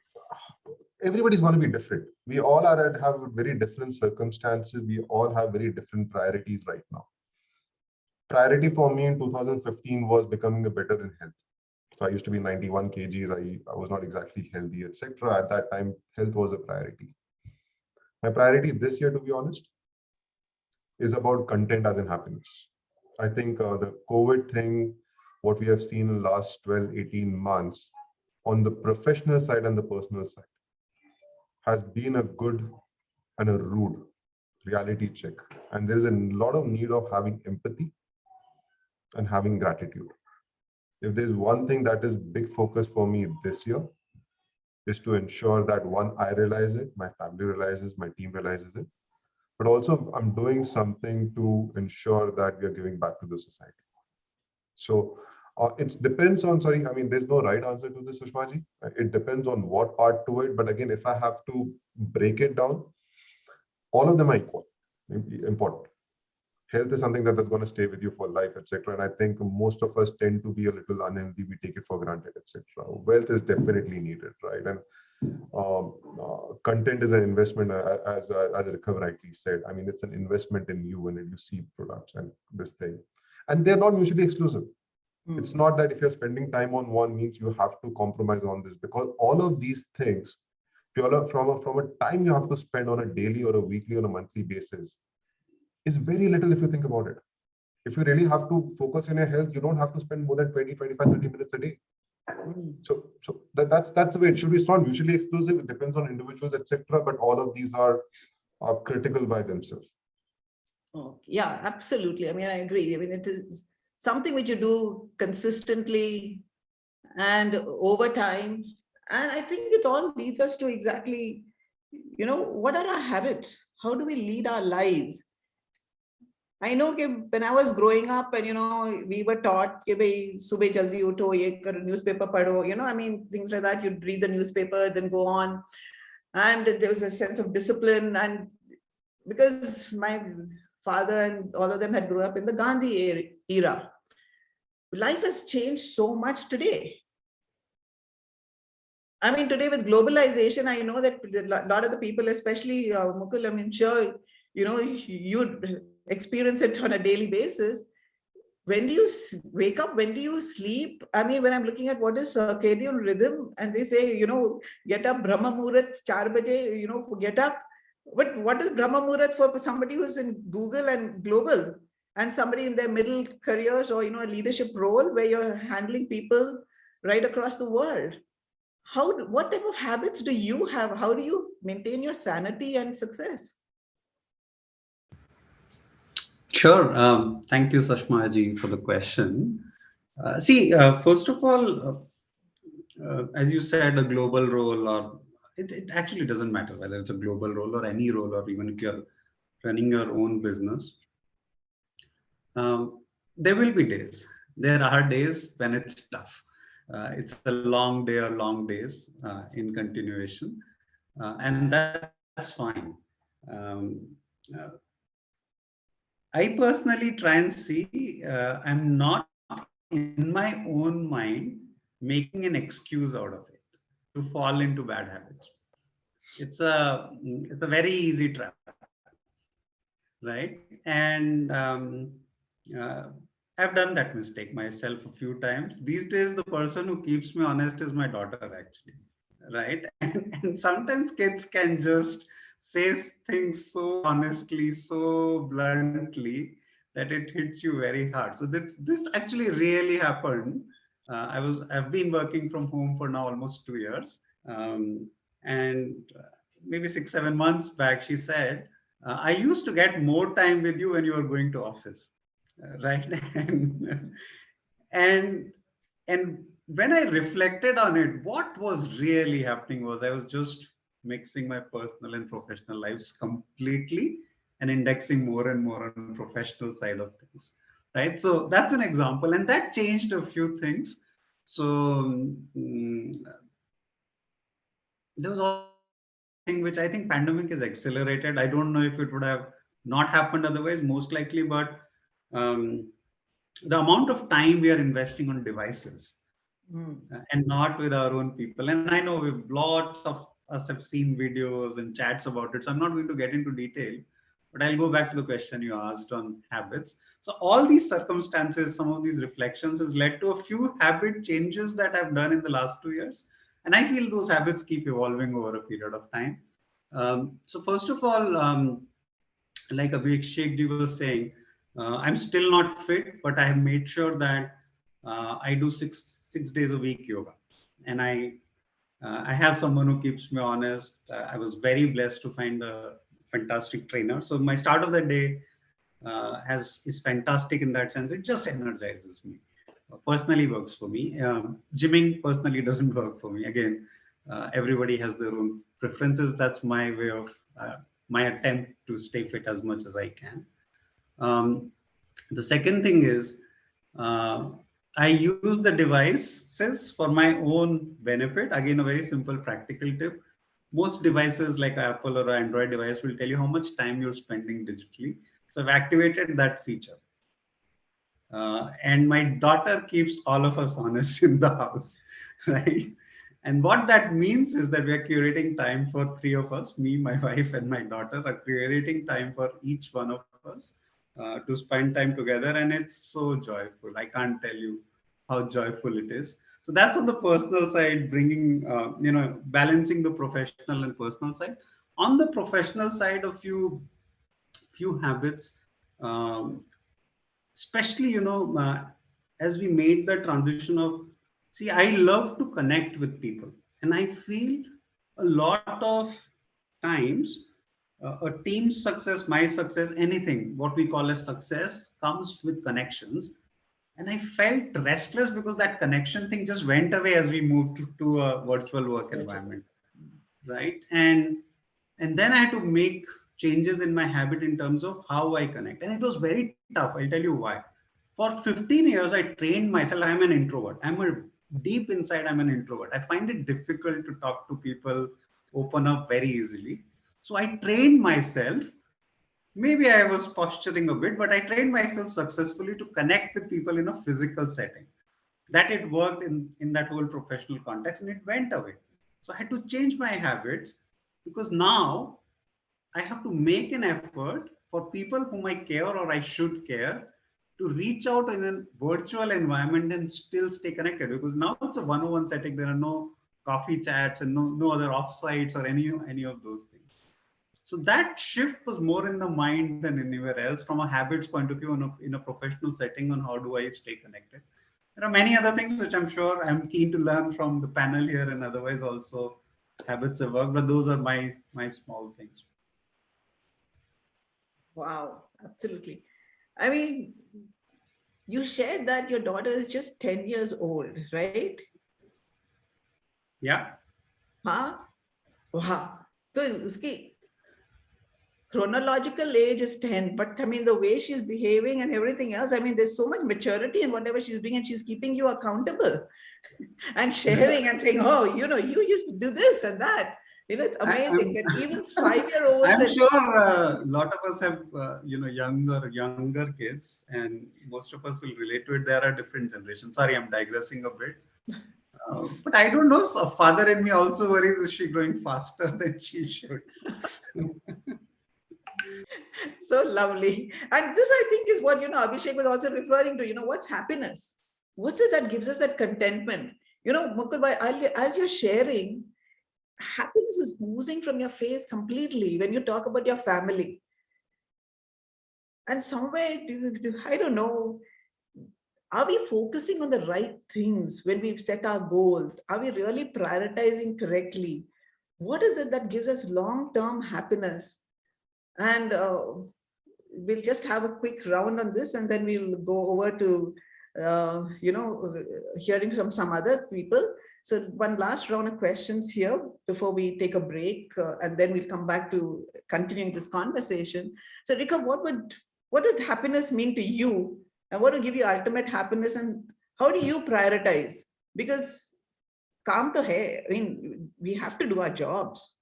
everybody's going to be different. We all have very different circumstances. We all have very different priorities right now. Priority for me in 2015 was becoming better in health. So I used to be 91 kgs. I was not exactly healthy, etc. At that time, health was a priority. My priority this year, to be honest, is about content as in happiness. I think the COVID thing, what we have seen in the last 12, 18 months on the professional side and the personal side has been a good and a rude reality check. And there is a lot of need of having empathy and having gratitude. If there's one thing that is big focus for me this year, is to ensure that one, I realize it, my family realizes, my team realizes it, but also I'm doing something to ensure that we are giving back to the society. So it depends on, sorry, I mean, there's no right answer to this, Sushmaji. It depends on what part to it. But again, if I have to break it down, all of them are equal, important. Health is something that is going to stay with you for life, etc. And I think most of us tend to be a little unhealthy. We take it for granted, etc. Wealth is definitely needed, right? And content is an investment, as Rikhabh rightly said. I mean, it's an investment in you when you see products and this thing. And they're not mutually exclusive. It's not that if you're spending time on one means you have to compromise on this, because all of these things, from a time you have to spend on a daily or a weekly or a monthly basis, is very little if you think about it. If you really have to focus on your health, you don't have to spend more than 20, 25, 30 minutes a day. So that's the way it should be. It's not mutually exclusive. It depends on individuals, etc. But all of these are critical by themselves. Oh, yeah, absolutely. I mean, I agree. I mean, it is something which you do consistently and over time. And I think it all leads us to exactly, what are our habits? How do we lead our lives? I know when I was growing up and, we were taught that subah jaldi utho, ye karo, newspaper padho, I mean, things like that. You'd read the newspaper, then go on. And there was a sense of discipline. And because my father and all of them had grown up in the Gandhi era, life has changed so much today. I mean, today with globalization, I know that a lot of the people, especially Mukul, I mean, sure, you experience it on a daily basis. When do you wake up? When do you sleep? I mean, when I'm looking at what is circadian rhythm, and they say, get up, Brahma Muhurat, 4 baje, get up. But what is Brahma Muhurat for somebody who's in Google and global, and somebody in their middle careers or, a leadership role where you're handling people right across the world? What type of habits do you have? How do you maintain your sanity and success? Sure. Thank you, Sashmaji, for the question. First of all, as you said, a global role, or it actually doesn't matter whether it's a global role or any role, or even if you're running your own business. There will be days. There are days when it's tough. It's a long day or long days in continuation, and that's fine. I personally try and see I'm not in my own mind making an excuse out of it to fall into bad habits. It's a very easy trap, right? And I've done that mistake myself a few times. These days, the person who keeps me honest is my daughter, actually, right? And sometimes kids can just say things so honestly, so bluntly, that it hits you very hard. So this actually really happened. I've been working from home for now almost 2 years, and maybe 6-7 months back, she said, I used to get more time with you when you were going to office, right? And when I reflected on it, what was really happening was I was just mixing my personal and professional lives completely and indexing more and more on the professional side of things, right? So that's an example, and that changed a few things. So there was thing which I think pandemic has accelerated. I don't know if it would have not happened otherwise, most likely, but the amount of time we are investing on devices and not with our own people. And I know we've lot of us have seen videos and chats about it, so I'm not going to get into detail, but I'll go back to the question you asked on habits. So all these circumstances, some of these reflections has led to a few habit changes that I've done in the last 2 years. And I feel those habits keep evolving over a period of time. So first of all, like Abhishek ji was saying, I'm still not fit, but I have made sure that I do six days a week yoga. And I have someone who keeps me honest. I was very blessed to find a fantastic trainer. So my start of the day is fantastic in that sense. It just energizes me. Personally works for me. Gymming personally doesn't work for me. Again, everybody has their own preferences. That's my way of my attempt to stay fit as much as I can. The second thing is I use the devices for my own benefit. Again, a very simple practical tip. Most devices like Apple or Android device will tell you how much time you're spending digitally. So I've activated that feature. And my daughter keeps all of us honest in the house, right? And what that means is that we are curating time for 3 of us, me, my wife, and my daughter are curating time for each one of us to spend time together. And it's so joyful. I can't tell you how joyful it is. So that's on the personal side, bringing, balancing the professional and personal side. On the professional side, a few habits, especially, as we made the transition of, see, I love to connect with people. And I feel a lot of times a team's success, my success, anything, what we call as success comes with connections. And I felt restless because that connection thing just went away as we moved to a virtual work environment, right? And then I had to make changes in my habit in terms of how I connect. And it was very tough. I'll tell you why. For 15 years, I trained myself. I'm an introvert. Deep inside, I'm an introvert. I find it difficult to talk to people, open up very easily. So I trained myself. Maybe I was posturing a bit, but I trained myself successfully to connect with people in a physical setting. That it worked in that whole professional context, and it went away. So I had to change my habits because now I have to make an effort for people whom I care or I should care to reach out in a virtual environment and still stay connected, because now it's a one-on-one setting. There are no coffee chats and no other offsites or any of those things. So that shift was more in the mind than anywhere else from a habits point of view in a professional setting on how do I stay connected. There are many other things which I'm sure I'm keen to learn from the panel here and otherwise also habits of work, but those are my small things. Wow, absolutely. I mean, you shared that your daughter is just 10 years old, right? Yeah. Huh? Wow. So, chronological age is 10, but I mean, the way she's behaving and everything else, I mean, there's so much maturity in whatever she's doing, and she's keeping you accountable and sharing and saying, oh, you used to do this and that. It's amazing that even 5-year-olds. I'm sure a lot of us have, younger kids, and most of us will relate to it. There are different generations. Sorry, I'm digressing a bit. But I don't know. A father in me also worries, is she growing faster than she should? So lovely. And this, I think, is what, Abhishek was also referring to, what's happiness? What's it that gives us that contentment? Mukul, as you're sharing, happiness is oozing from your face completely when you talk about your family. And somewhere, I don't know, are we focusing on the right things when we set our goals? Are we really prioritizing correctly? What is it that gives us long-term happiness? And we'll just have a quick round on this, and then we'll go over to, hearing from some other people. So one last round of questions here before we take a break, and then we'll come back to continuing this conversation. So Rikhabh, what does happiness mean to you? And what will give you ultimate happiness, and how do you prioritize? Because kaam to hai, I mean, we have to do our jobs.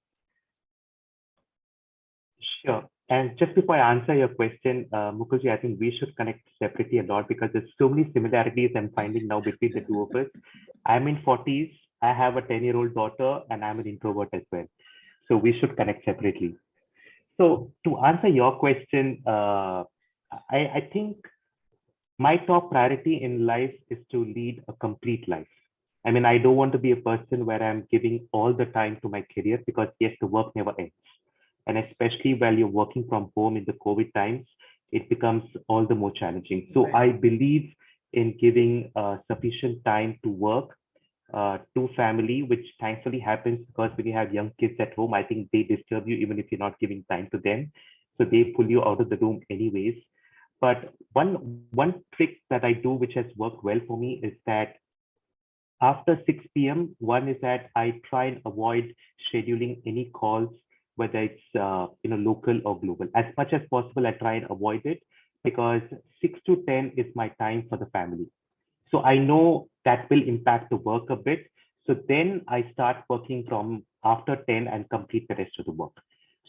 Sure. And just before I answer your question, Mukulji, I think we should connect separately a lot because there's so many similarities I'm finding now between the two of us. I'm in 40s, I have a 10-year-old daughter, and I'm an introvert as well. So we should connect separately. So to answer your question, I think my top priority in life is to lead a complete life. I mean, I don't want to be a person where I'm giving all the time to my career because yes, the work never ends. And especially while you're working from home in the COVID times, it becomes all the more challenging. So I believe in giving sufficient time to work, to family, which thankfully happens because when you have young kids at home, I think they disturb you even if you're not giving time to them. So they pull you out of the room anyways. But one trick that I do, which has worked well for me, is that after 6 p.m., one is that I try and avoid scheduling any calls, whether it's local or global. As much as possible, I try and avoid it because 6 to 10 is my time for the family. So I know that will impact the work a bit. So then I start working from after 10 and complete the rest of the work.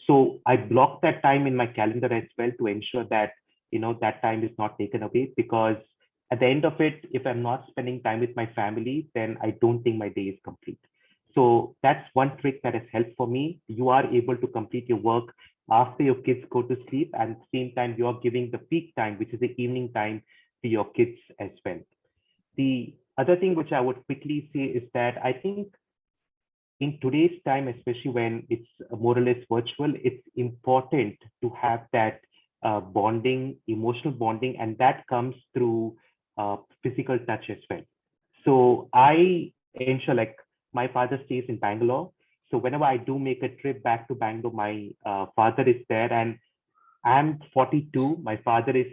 So I block that time in my calendar as well to ensure that that time is not taken away, because at the end of it, if I'm not spending time with my family, then I don't think my day is complete. So that's one trick that has helped for me. You are able to complete your work after your kids go to sleep, and at the same time, you're giving the peak time, which is the evening time, to your kids as well. The other thing which I would quickly say is that I think in today's time, especially when it's more or less virtual, it's important to have that bonding, emotional bonding, and that comes through physical touch as well. So I ensure, like, my father stays in Bangalore. So whenever I do make a trip back to Bangalore, my father is there, and I'm 42, my father is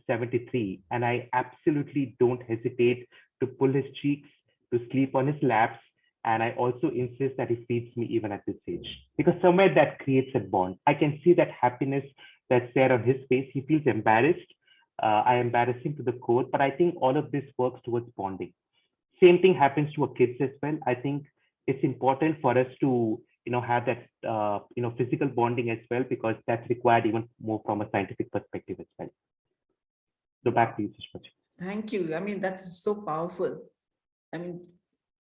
73, and I absolutely don't hesitate to pull his cheeks, to sleep on his laps. And I also insist that he feeds me even at this age, because somewhere that creates a bond. I can see that happiness that's there on his face. He feels embarrassed. I embarrass him to the core, but I think all of this works towards bonding. Same thing happens to our kids as well. I think it's important for us to have that physical bonding as well, because that's required even more from a scientific perspective as well. So back to you, Sushma. Thank you. I mean, that's so powerful. I mean,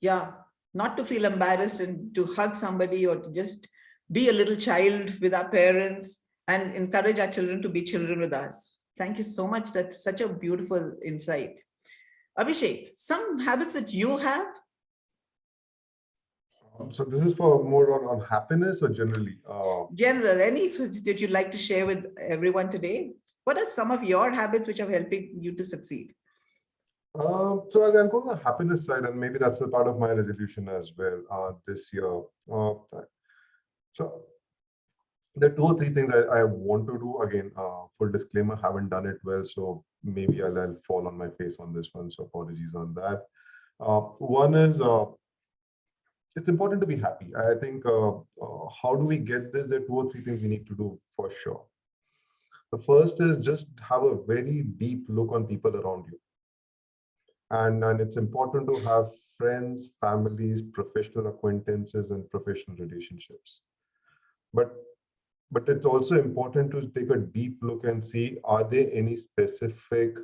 yeah, not to feel embarrassed and to hug somebody or to just be a little child with our parents and encourage our children to be children with us. Thank you so much. That's such a beautiful insight. Abhishek, some habits that you have? So this is for more on happiness or generally? General, any that you'd like to share with everyone today? What are some of your habits which are helping you to succeed? So I'll go on the happiness side, and maybe that's a part of my resolution as well this year. So there are 2 or 3 things I want to do. Again, full disclaimer, haven't done it well, so maybe I'll fall on my face on this one. So apologies on that. One is it's important to be happy. I think how do we get this? There are 2 or 3 things we need to do for sure. The first is just have a very deep look on people around you. And it's important to have friends, families, professional acquaintances, and professional relationships. But it's also important to take a deep look and see, are there any specific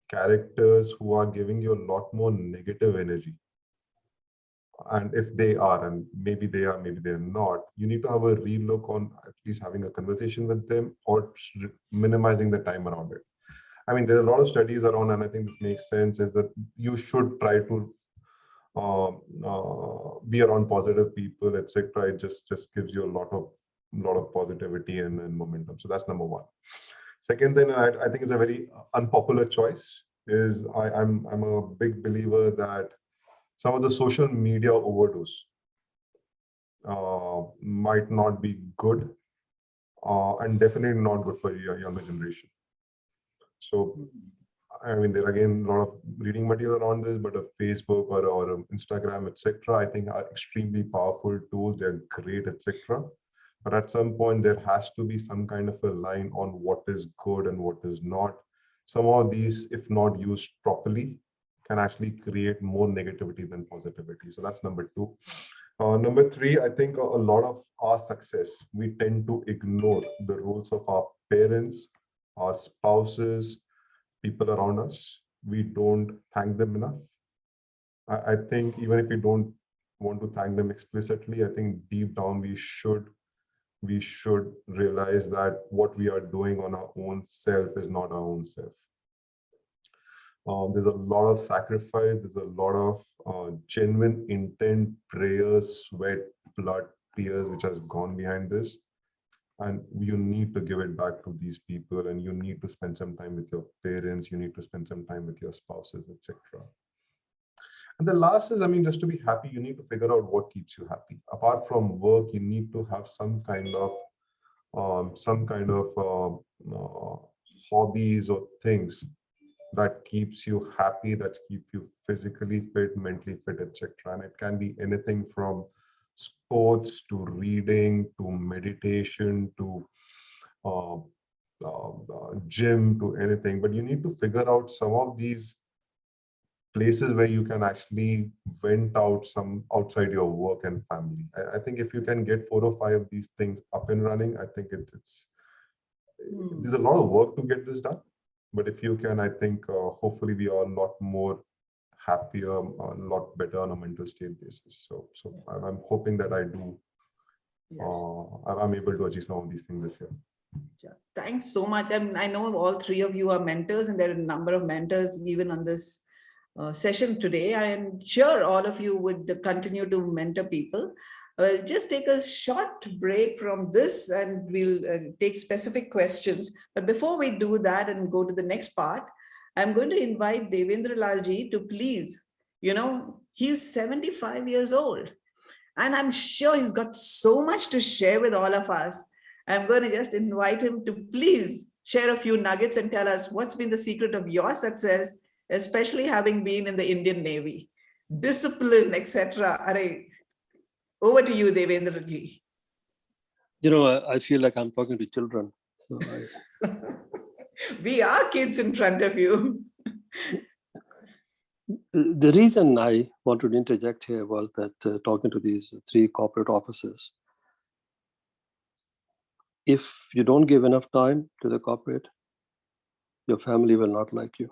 characters who are giving you a lot more negative energy? And if they are, and maybe they are, maybe they're not, you need to have a relook on at least having a conversation with them or minimizing the time around it. I mean, there are a lot of studies around, and I think this makes sense, is that you should try to be around positive people, etc. It just gives you a lot of positivity and momentum. So that's number one. Second thing, I think is a very unpopular choice, is I'm a big believer that some of the social media overdose might not be good, and definitely not good for your younger generation. So, I mean, there are again a lot of reading material around this, but a Facebook or Instagram, etc., I think are extremely powerful tools. They're great, etc. But at some point, there has to be some kind of a line on what is good and what is not. Some of these, if not used properly, can actually create more negativity than positivity. So that's number 2. Number 3, I think a lot of our success, we tend to ignore the roles of our parents, our spouses, people around us. We don't thank them enough. I think even if we don't want to thank them explicitly, I think deep down we should realize that what we are doing on our own self is not our own self. There's a lot of sacrifice, there's a lot of genuine intent, prayers, sweat, blood, tears, which has gone behind this. And you need to give it back to these people, and you need to spend some time with your parents, you need to spend some time with your spouses, etc. And the last is, I mean, just to be happy, you need to figure out what keeps you happy. Apart from work, you need to have some kind of hobbies or things that keeps you happy, that keep you physically fit, mentally fit, etc. And it can be anything from sports to reading to meditation to gym to anything. But you need to figure out some of these places where you can actually vent out some outside your work and family. I think if you can get 4 or 5 of these things up and running, I think there's a lot of work to get this done. But if you can, I think hopefully we are a lot more happier, a lot better on a mental state basis. So I'm hoping that I do. Yes. I'm able to achieve some of these things this year. Yeah. Thanks so much. And I know all 3 of you are mentors, and there are a number of mentors even on this session today. I am sure all of you would continue to mentor people. Just take a short break from this and we'll take specific questions. But before we do that and go to the next part, I'm going to invite Davendra Lalji to please, he's 75 years old and I'm sure he's got so much to share with all of us. I'm going to just invite him to please share a few nuggets and tell us what's been the secret of your success, especially having been in the Indian Navy, discipline, etc. Over to you, Davendra ji. I feel like I'm talking to children. So We are kids in front of you. The reason I wanted to interject here was that talking to these 3 corporate officers, if you don't give enough time to the corporate, your family will not like you.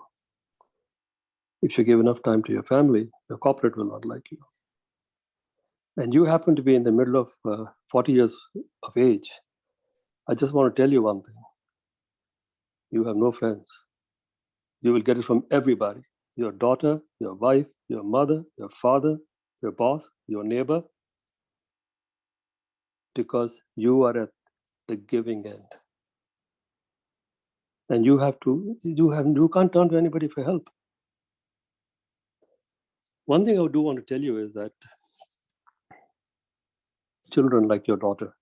If you give enough time to your family, your corporate will not like you. And you happen to be in the middle of 40 years of age. I just want to tell you one thing. You have no friends. You will get it from everybody. Your daughter, your wife, your mother, your father, your boss, your neighbor, because you are at the giving end. And you can't turn to anybody for help. One thing I do want to tell you is that children like your daughter,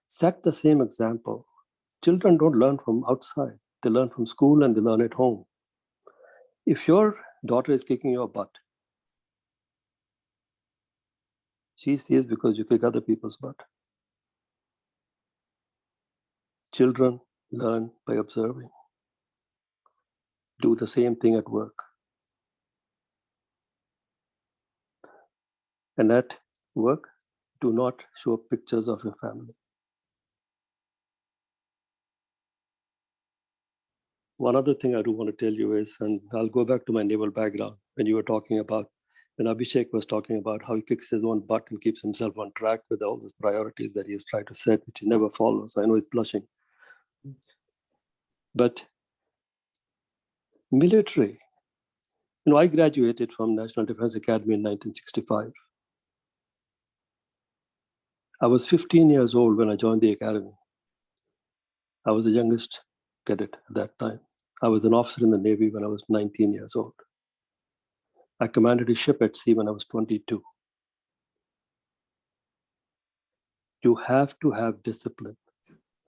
set the same example. Children don't learn from outside. They learn from school and they learn at home. If your daughter is kicking your butt, she sees because you kick other people's butt. Children learn by observing. Do the same thing at work. And at work, do not show pictures of your family. One other thing I do want to tell you is, and I'll go back to my naval background, when Abhishek was talking about how he kicks his own butt and keeps himself on track with all the priorities that he has tried to set, which he never follows. I know he's blushing. But military, I graduated from National Defense Academy in 1965. I was 15 years old when I joined the academy. I was the youngest cadet at that time. I was an officer in the Navy when I was 19 years old. I commanded a ship at sea when I was 22. You have to have discipline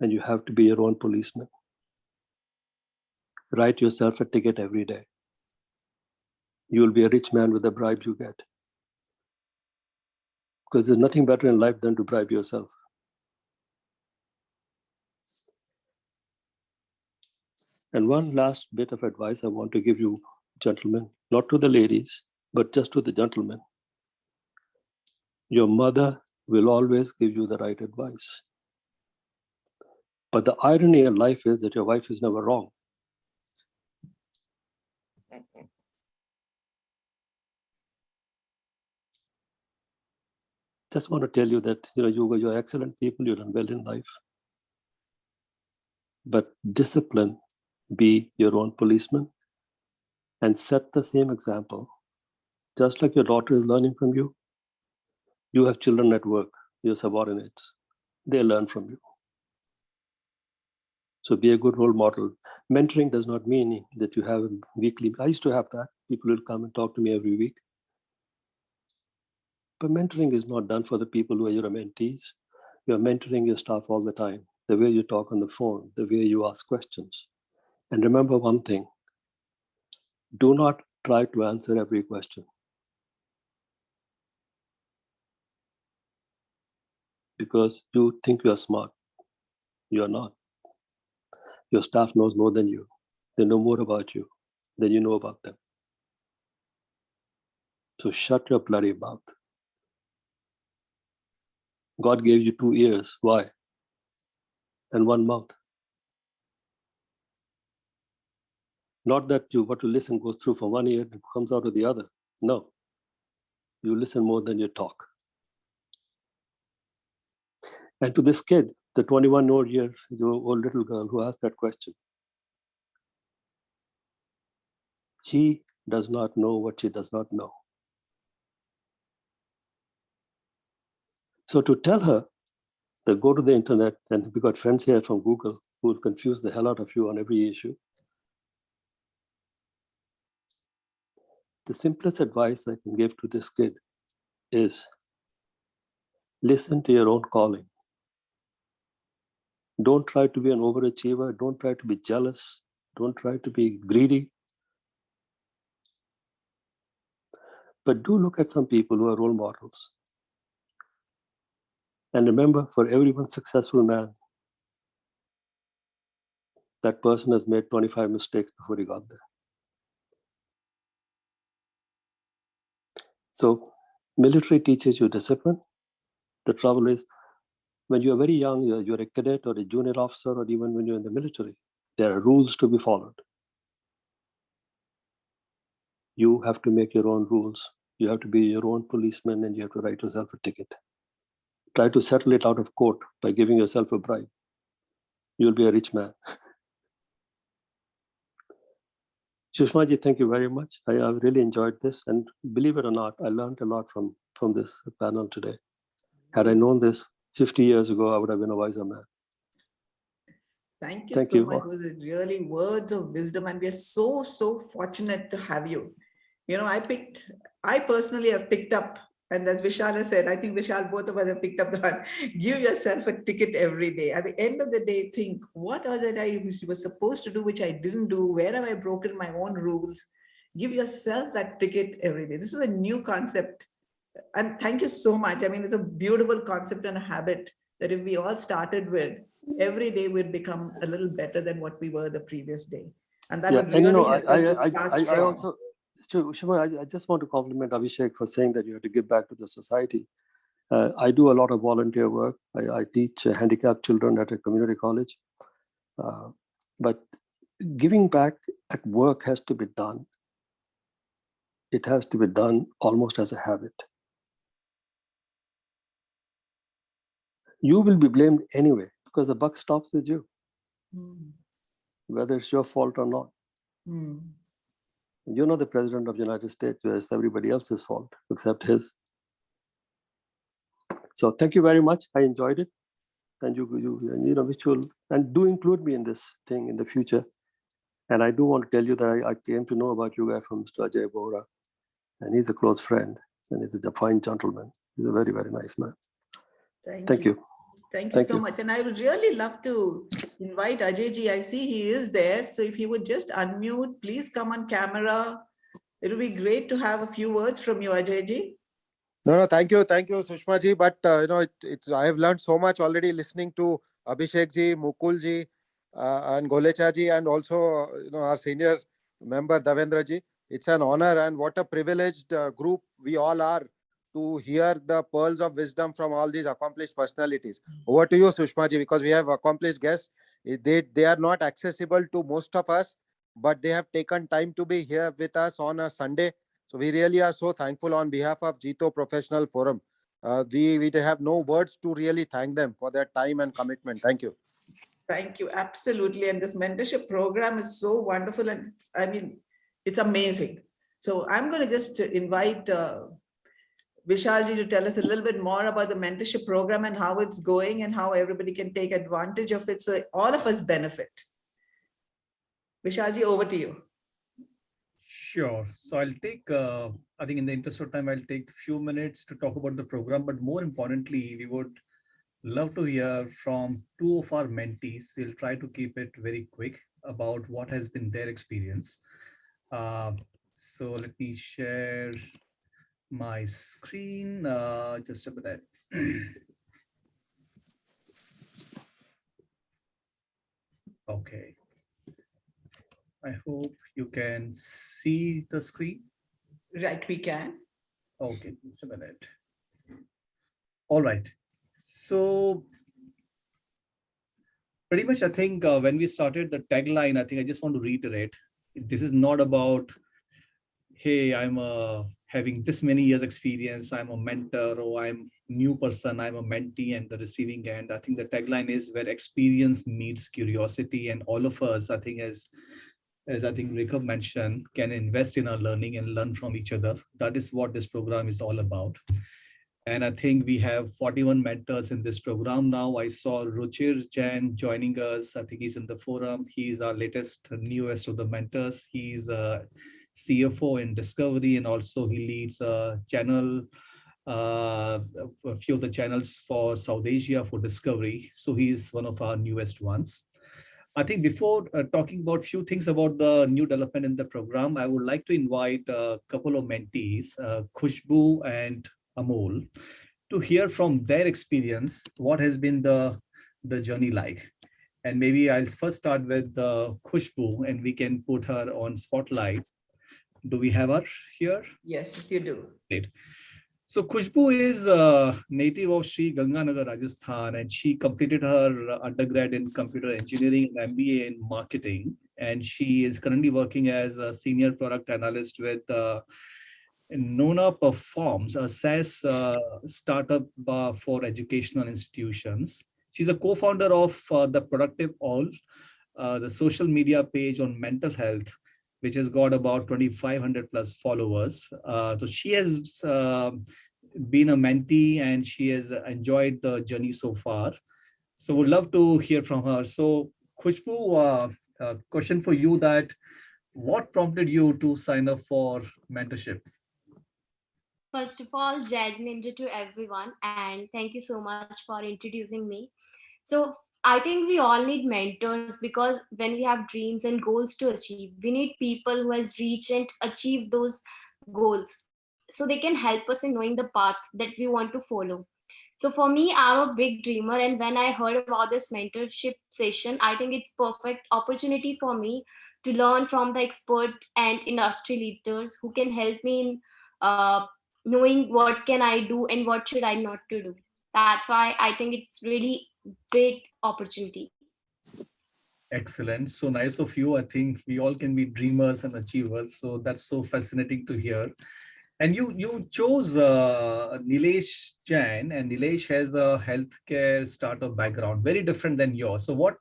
and you have to be your own policeman. Write yourself a ticket every day. You will be a rich man with the bribes you get. Because there's nothing better in life than to bribe yourself. And one last bit of advice I want to give you, gentlemen, not to the ladies, but just to the gentlemen. Your mother will always give you the right advice. But the irony in life is that your wife is never wrong. Just want to tell you that you're excellent people, you've done well in life. But discipline, be your own policeman, and set the same example. Just like your daughter is learning from you, you have children at work, your subordinates, they learn from you. So be a good role model. Mentoring does not mean that you have a weekly, I used to have that. People will come and talk to me every week. But mentoring is not done for the people who are your mentees. You're mentoring your staff all the time. The way you talk on the phone, the way you ask questions. And remember one thing, do not try to answer every question. Because you think you are smart. You are not. Your staff knows more than you. They know more about you than you know about them. So shut your bloody mouth. God gave you 2 ears. Why? And 1 mouth. Not that what you listen goes through from 1 ear and comes out of the other. No. You listen more than you talk. And to this kid, the 21-year-old little girl who asked that question, she does not know what she does not know. So to tell her that go to the internet, and we got friends here from Google who will confuse the hell out of you on every issue. The simplest advice I can give to this kid is listen to your own calling. Don't try to be an overachiever. Don't try to be jealous. Don't try to be greedy. But do look at some people who are role models. And remember, for every one successful man, that person has made 25 mistakes before he got there. So military teaches you discipline. The trouble is, when you're very young, you're a cadet or a junior officer, or even when you're in the military, there are rules to be followed. You have to make your own rules. You have to be your own policeman, and you have to write yourself a ticket. Try to settle it out of court by giving yourself a bribe. You'll be a rich man. Sushma ji, thank you very much. I have really enjoyed this. And believe it or not, I learned a lot from this panel today. Had I known this 50 years ago, I would have been a wiser man. Thank you so much. It was really words of wisdom, and we are so fortunate to have you. You know, I personally have picked up, and as Vishal has said, I think Vishal, both of us have picked up the one, give yourself a ticket every day. At the end of the day, think, what was it I was supposed to do, which I didn't do? Where have I broken my own rules? Give yourself that ticket every day. This is a new concept. And thank you so much. I mean, it's a beautiful concept and a habit that if we all started with, every day we'd become a little better than what we were the previous day. And that would really help us to start strong. I also, Shuma, I just want to compliment Abhishek for saying that you have to give back to the society. I do a lot of volunteer work. I teach handicapped children at a community college. But giving back at work has to be done. It has to be done almost as a habit. You will be blamed anyway because the buck stops with you, whether it's your fault or not. You're not the president of the United States, where it's everybody else's fault except his. So thank you very much. I enjoyed it, and and do include me in this thing in the future. And I do want to tell you that I came to know about you guys from Mr. Ajay Bohra, and he's a close friend, and he's a fine gentleman. He's a very, very nice man. Thank you. Thank you so much. And I would really love to invite Ajay ji. I see he is there. So if he would just unmute, please come on camera. It would be great to have a few words from you, Ajay ji. No, thank you, Sushma ji. But I have learned so much already listening to Abhishek ji, Mukul ji, and Golecha ji, and also our senior member Davendra ji. It's an honor, and what a privileged group we all are to hear the pearls of wisdom from all these accomplished personalities. Over to you, Sushma ji, because we have accomplished guests, They are not accessible to most of us, but they have taken time to be here with us on a Sunday. So we really are so thankful on behalf of JITO Professional Forum. We have no words to really thank them for their time and commitment. Thank you. Thank you. Absolutely. And this mentorship program is so wonderful. And it's amazing. So I'm going to just invite Vishalji to tell us a little bit more about the mentorship program and how it's going and how everybody can take advantage of it so all of us benefit. Vishalji, over to you. Sure. So I'll take, I think in the interest of time, I'll take a few minutes to talk about the program, but more importantly, we would love to hear from two of our mentees. We'll try to keep it very quick about what has been their experience. So let me share my screen, just a minute. Okay. I hope you can see the screen. Right, we can. Okay, just a minute. All right. So pretty much, I think when we started the tagline, I think I just want to reiterate, this is not about, hey, I'm having this many years experience, I'm a mentor, or I'm new person, I'm a mentee and the receiving end. I think the tagline is where experience meets curiosity, and all of us, I think, as I think Rikhabh mentioned, can invest in our learning and learn from each other. That is what this program is all about. And I think we have 41 mentors in this program now. I saw Ruchir Jain joining us. I think he's in the forum. He's our latest, newest of the mentors. He's a CFO in Discovery, and also he leads a channel, a few of the channels for South Asia for Discovery. So he's one of our newest ones. I think before talking about a few things about the new development in the program, I would like to invite a couple of mentees, Khushbu and Amol, to hear from their experience, what has been the journey like. And maybe I'll first start with Khushbu, and we can put her on spotlight. Do we have her here? Yes, you do. Great. So Khushbu is a native of Sri Ganganagar, Rajasthan, and she completed her undergrad in computer engineering and MBA in marketing. And she is currently working as a senior product analyst with Nona Performs, a SaaS startup for educational institutions. She's a co-founder of The Productive All, the social media page on mental health, which has got about 2,500 plus followers. So she has been a mentee and she has enjoyed the journey so far. So we'd love to hear from her. So Khushbu, question for you, that what prompted you to sign up for mentorship? First of all, Jajmendra to everyone, and thank you so much for introducing me. So I think we all need mentors, because when we have dreams and goals to achieve, we need people who has reached and achieved those goals, so they can help us in knowing the path that we want to follow. So for me, I'm a big dreamer, and when I heard about this mentorship session, I think it's perfect opportunity for me to learn from the expert and industry leaders who can help me in knowing what can I do and what should I not to do. That's why I think it's really great opportunity. Excellent. So nice of you. I think we all can be dreamers and achievers. So that's so fascinating to hear. And you chose Nilesh Jain, and Nilesh has a healthcare startup background, very different than yours. So what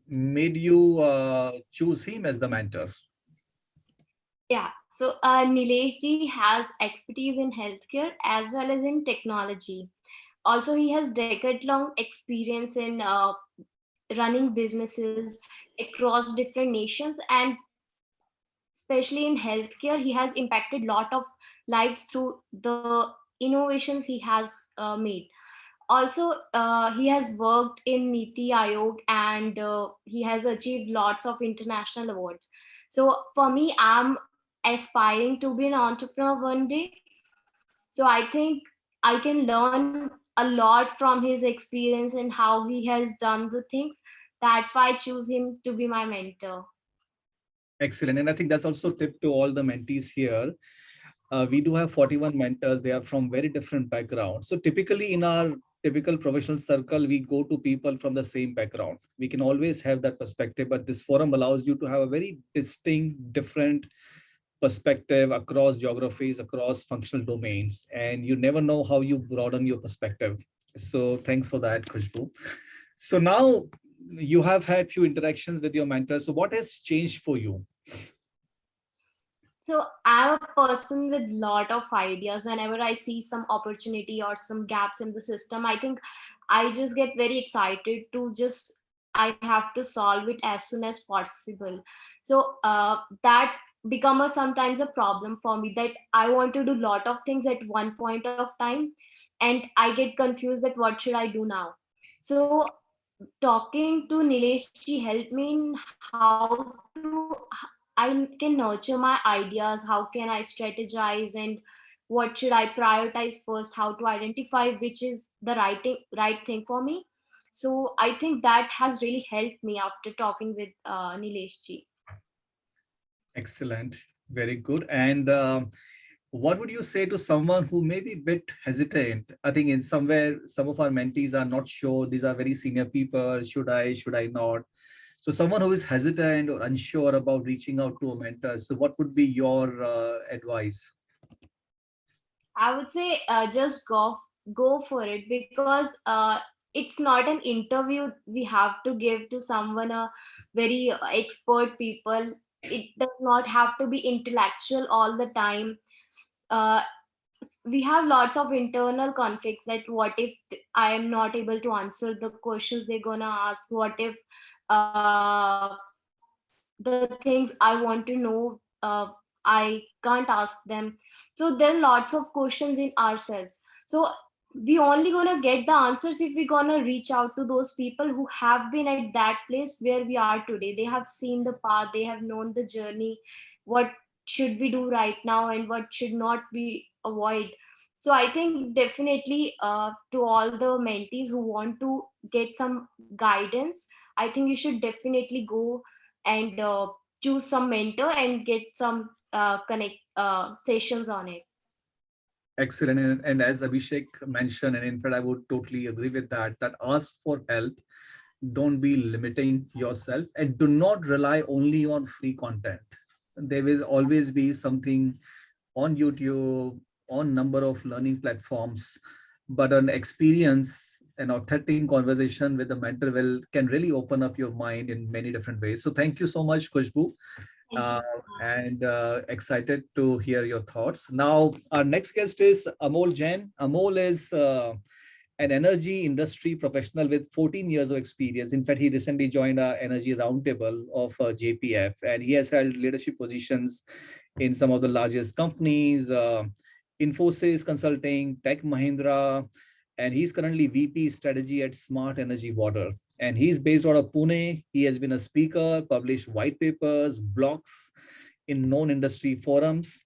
made you choose him as the mentor? Yeah, so Nilesh ji has expertise in healthcare as well as in technology. Also, he has decade-long experience in running businesses across different nations, and especially in healthcare, he has impacted a lot of lives through the innovations he has made. Also, he has worked in Niti Aayog, and he has achieved lots of international awards. So for me, I'm aspiring to be an entrepreneur one day. So I think I can learn a lot from his experience and how he has done the things. That's why I choose him to be my mentor. Excellent. And I think that's also a tip to all the mentees here. We do have 41 mentors. They are from very different backgrounds. So typically in our typical professional circle, we go to people from the same background. We can always have that perspective, but this forum allows you to have a very distinct, different perspective across geographies, across functional domains, and you never know how you broaden your perspective. So thanks for that, Khushbu. So now you have had few interactions with your mentors. So what has changed for you? So I'm a person with lot of ideas. Whenever I see some opportunity or some gaps in the system, I think I just get very excited to just, I have to solve it as soon as possible. So that's become sometimes a problem for me, that I want to do lot of things at one point of time, and I get confused that what should I do now. So talking to Nilesh ji helped me in how to, I can nurture my ideas, how can I strategize, and what should I prioritize first, how to identify which is the right thing for me. So I think that has really helped me after talking with Nilesh ji. Excellent, very good. And what would you say to someone who may be a bit hesitant? I think in somewhere, some of our mentees are not sure. These are very senior people. Should I not? So someone who is hesitant or unsure about reaching out to a mentor, so what would be your advice? I would say just go for it, because it's not an interview we have to give to someone, a very expert people. It does not have to be intellectual all the time. Uh, we have lots of internal conflicts, that what if I am not able to answer the questions they're gonna ask? What if the things I want to know, I can't ask them? So there are lots of questions in ourselves. So we only gonna get the answers if we gonna reach out to those people who have been at that place where we are today. They have seen the path, they have known the journey, what should we do right now and what should not be avoid. So I think definitely to all the mentees who want to get some guidance, I think you should definitely go and choose some mentor and get some connect sessions on it. Excellent. And as Abhishek mentioned, and in fact, I would totally agree with that, that ask for help. Don't be limiting yourself, and do not rely only on free content. There will always be something on YouTube, on number of learning platforms, but an experience, an authentic conversation with the mentor can really open up your mind in many different ways. So thank you so much, Khushbu. And excited to hear your thoughts. Now, our next guest is Amol Jain. Amol is an energy industry professional with 14 years of experience. In fact, he recently joined our energy roundtable of JPF, and he has held leadership positions in some of the largest companies, Infosys Consulting, Tech Mahindra, and he's currently VP strategy at Smart Energy Water. And he's based out of Pune. He has been a speaker, published white papers, blogs in known industry forums,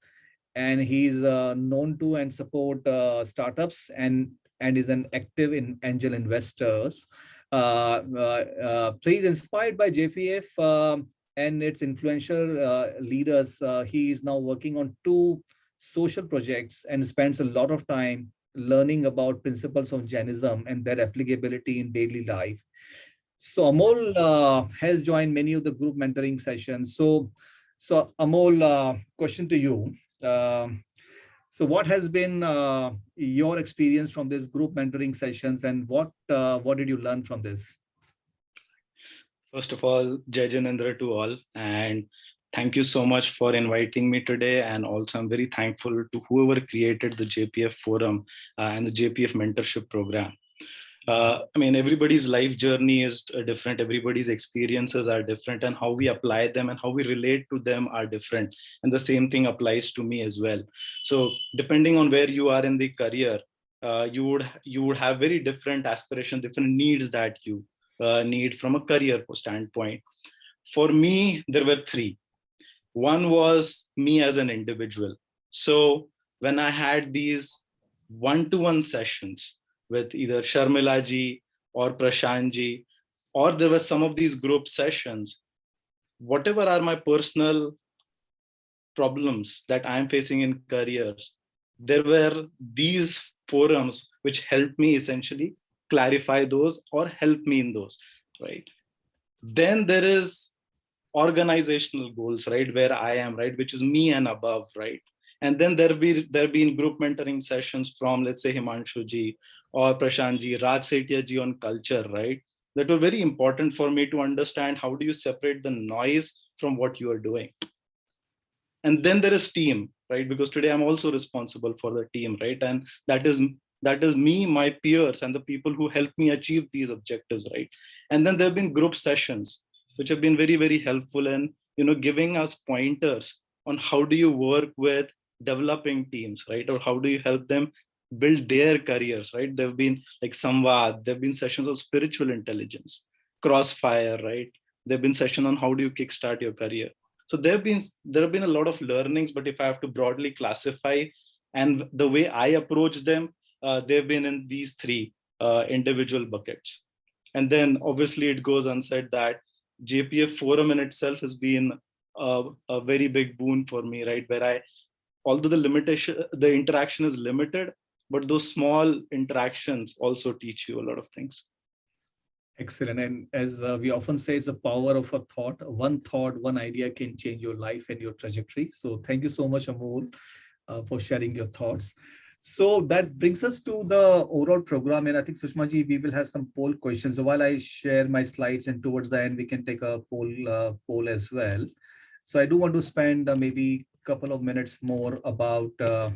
and he's known to and support startups and is an active in angel investors. So he's inspired by JPF and its influential leaders. He is now working on 2 social projects and spends a lot of time learning about principles of Jainism and their applicability in daily life. So Amol has joined many of the group mentoring sessions. So Amol, question to you. So what has been your experience from this group mentoring sessions, and what did you learn from this? First of all, Jai Janendra to all, and thank you so much for inviting me today. And also I'm very thankful to whoever created the JPF forum and the JPF mentorship program. I mean, everybody's life journey is different. Everybody's experiences are different, and how we apply them and how we relate to them are different. And the same thing applies to me as well. So depending on where you are in the career, you would have very different aspirations, different needs that you need from a career standpoint. For me, there were 3. One was me as an individual. So when I had these one-to-one sessions with either Sharmila ji or Prashant ji, or there were some of these group sessions, whatever are my personal problems that I'm facing in careers, there were these forums which helped me essentially clarify those or help me in those, right? Then there is organizational goals, right, where I am, right, which is me and above, right? And then there been group mentoring sessions from, let's say, Himanshu ji or Prashant ji, Raj Setia ji on culture, right? That were very important for me to understand how do you separate the noise from what you are doing. And then there is team, right? Because today I'm also responsible for the team, right? And that is me, my peers, and the people who help me achieve these objectives, right? And then there have been group sessions, which have been very, very helpful in, giving us pointers on how do you work with developing teams, right? Or how do you help them build their careers, right? There have been like Samvad, there have been sessions on spiritual intelligence, Crossfire, right? There have been sessions on how do you kickstart your career. So there have been a lot of learnings, but if I have to broadly classify and the way I approach them, they've been in these three individual buckets. And then obviously it goes unsaid that JPF forum in itself has been a very big boon for me, right? Where although the interaction is limited, but those small interactions also teach you a lot of things. Excellent. And as we often say, it's the power of a thought. One thought, one idea can change your life and your trajectory. So thank you so much, Amol, for sharing your thoughts. So that brings us to the overall program. And I think, Sushma ji, we will have some poll questions. So while I share my slides, and towards the end, we can take a poll as well. So I do want to spend maybe a couple of minutes more about the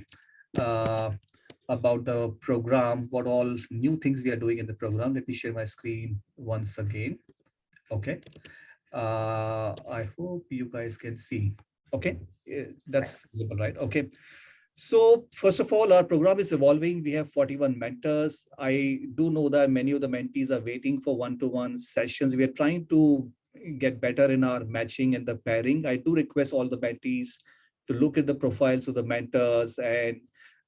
program, what all new things we are doing in the program. Let me share my screen once again. Okay. I hope you guys can see. Okay, that's visible, right? Okay. So first of all, our program is evolving. We have 41 mentors. I do know that many of the mentees are waiting for one-to-one sessions. We are trying to get better in our matching and the pairing. I do request all the mentees to look at the profiles of the mentors and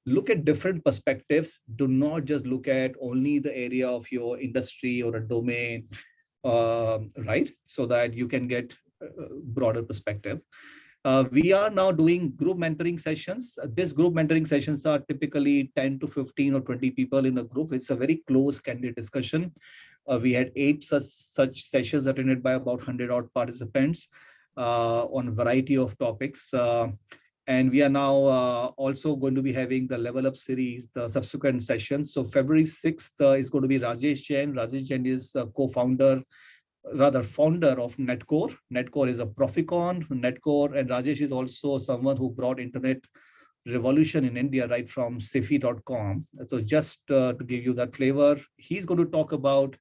look at different perspectives. Do not just look at only the area of your industry or a domain, right? So that you can get a broader perspective. We are now doing group mentoring sessions. These group mentoring sessions are typically 10 to 15 or 20 people in a group. It's a very close candidate discussion. We had 8 such sessions attended by about 100 odd participants on a variety of topics. And we are now also going to be having the Level Up series, the subsequent sessions. So February 6th is going to be Rajesh Jain. Rajesh Jain is founder of Netcore. Netcore is a Proficon. Netcore, and Rajesh is also someone who brought internet revolution in India right from Sifi.com. So just to give you that flavor, he's going to talk about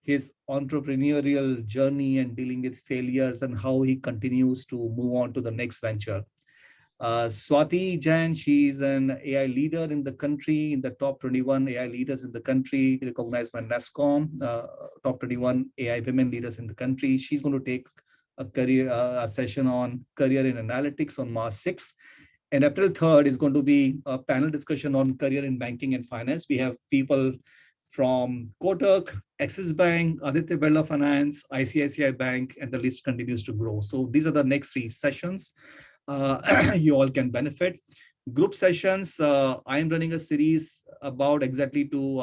his entrepreneurial journey and dealing with failures and how he continues to move on to the next venture. Swati Jain, she's an AI leader in the country, in the top 21 AI leaders in the country, recognized by NASSCOM, top 21 AI women leaders in the country. She's going to take a session on career in analytics on March 6th. And April 3rd is going to be a panel discussion on career in banking and finance. We have people from Kotak, Axis Bank, Aditya Birla Finance, ICICI Bank, and the list continues to grow. So these are the next 3 sessions. You all can benefit. Group sessions, I'm running a series about exactly to,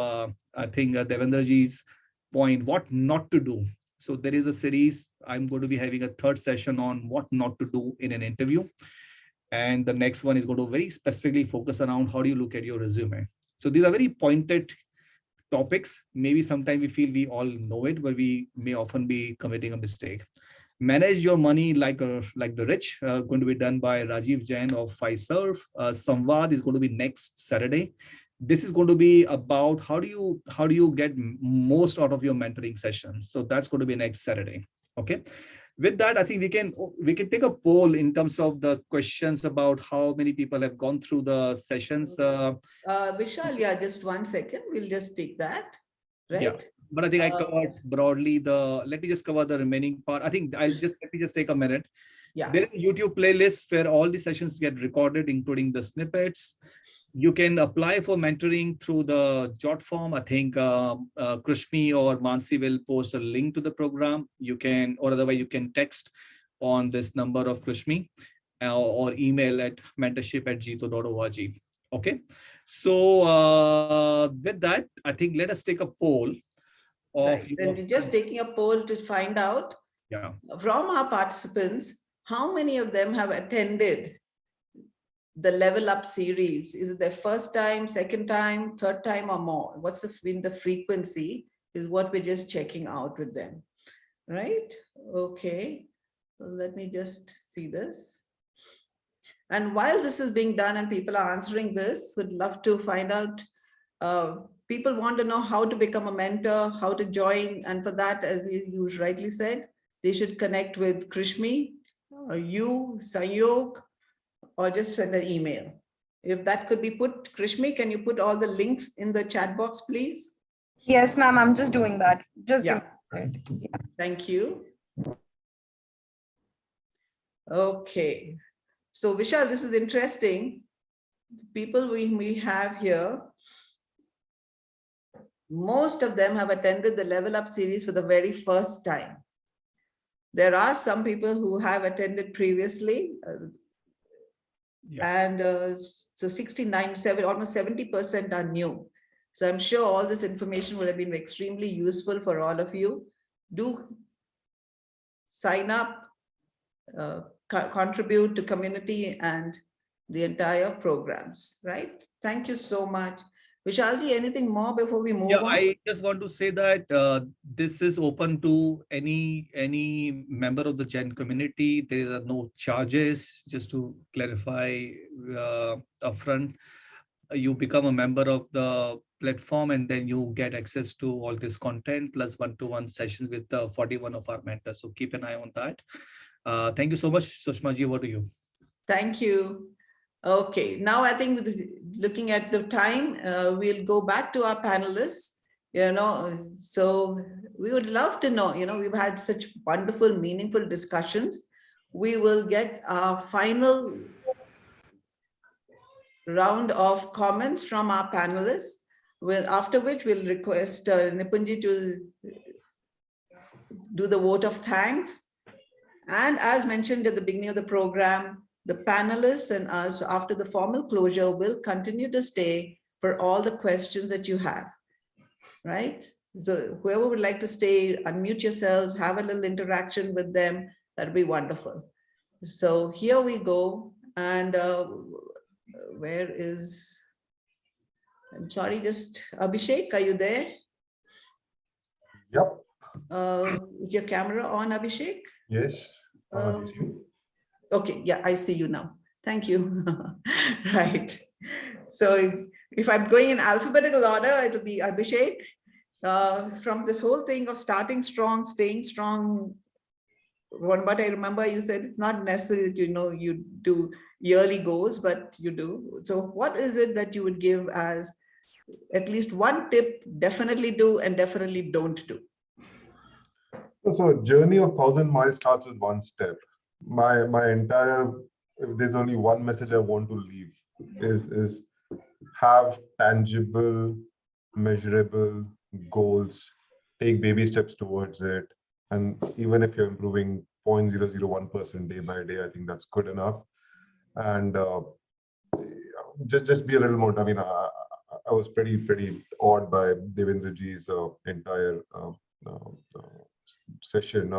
I think, Davendra ji's point, what not to do. So there is a series, I'm going to be having a 3rd session on what not to do in an interview. And the next one is going to very specifically focus around how do you look at your resume. So these are very pointed topics. Maybe sometimes we feel we all know it, but we may often be committing a mistake. Manage your money like the rich, going to be done by Rajiv Jain of Fiserv. Samvad is going to be next Saturday. This is going to be about how do you get most out of your mentoring sessions. So that's going to be next Saturday. Okay. With that, I think we can take a poll in terms of the questions about how many people have gone through the sessions. Vishal, yeah, just 1 second. We'll just take that. Right. Yeah. But I think I covered broadly let me just cover the remaining part. I think let me just take a minute. Yeah. There is a YouTube playlist where all the sessions get recorded, including the snippets. You can apply for mentoring through the Jot form. I think Krishmi or Mansi will post a link to the program. You can, or otherwise you can text on this number of Krishmi or email at mentorship@jito.org. Okay. So with that, I think let us take a poll of Right. And we're just taking a poll to find out from our participants, how many of them have attended the Level Up series? Is it their first time, second time, third time, or more? What's the frequency is what we're just checking out with them, right? Okay, so let me just see this. And while this is being done and people are answering this, would love to find out, people want to know how to become a mentor, how to join. And for that, as you rightly said, they should connect with Krishmi, you, Sanyog, or just send an email. If that could be put, Krishmi, can you put all the links in the chat box, please? Yes, ma'am, I'm just doing that. Just yeah. give me a minute. Yeah. Thank you. Okay. So Vishal, this is interesting. The people we have here, most of them have attended the Level Up series for the very first time. There are some people who have attended previously, and so 69, almost 70% are new. So I'm sure all this information would have been extremely useful for all of you. Do sign up, contribute to community and the entire programs, right? Thank you so much. Vishalji, anything more before we move on? I just want to say that this is open to any member of the Gen community. There are no charges, just to clarify upfront. You become a member of the platform and then you get access to all this content plus one-to-one sessions with 41 of our mentors. So keep an eye on that. Thank you so much. Sushma-ji, over to you. Thank you. Okay, now I think with looking at the time, we'll go back to our panelists, so we would love to know, we've had such wonderful, meaningful discussions. We will get our final round of comments from our panelists, after which we'll request Nipunji to do the vote of thanks. And as mentioned at the beginning of the program, the panelists and us, after the formal closure, will continue to stay for all the questions that you have, right? So whoever would like to stay, unmute yourselves, have a little interaction with them, that'd be wonderful. So here we go. And where is, I'm sorry, just Abhishek, are you there? Yep. Is your camera on, Abhishek? Yes. Okay, yeah, I see you now. Thank you. Right. So if I'm going in alphabetical order, it'll be Abhishek. From this whole thing of starting strong, staying strong, what I remember you said, it's not necessary that you do yearly goals, but you do. So what is it that you would give as at least one tip, definitely do and definitely don't do? So a journey of 1,000 miles starts with one step. My entire, if there's only one message I want to leave, is have tangible, measurable goals, take baby steps towards it. And even if you're improving 0.001% day by day, I think that's good enough. And just be a little more, I mean, I was pretty awed by Davendra ji's entire session.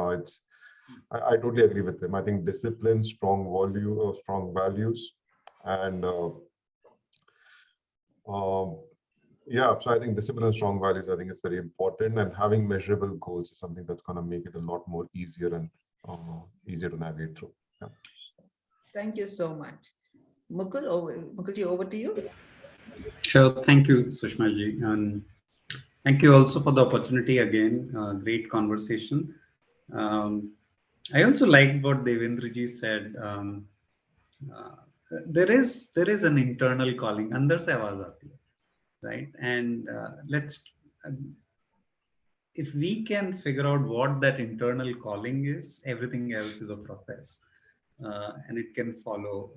I totally agree with him. I think discipline, strong values, and yeah, so I think discipline and strong values, I think it's very important, and having measurable goals is something that's going to make it a lot more easier and easier to navigate through. Yeah. Thank you so much. Mukulji, over to you. Sure. Thank you, Sushma ji. And thank you also for the opportunity again. Great conversation. I also like what Davendra ji said. There is an internal calling. Andar se awaaz aati hai, right? And if we can figure out what that internal calling is, everything else is a process, and it can follow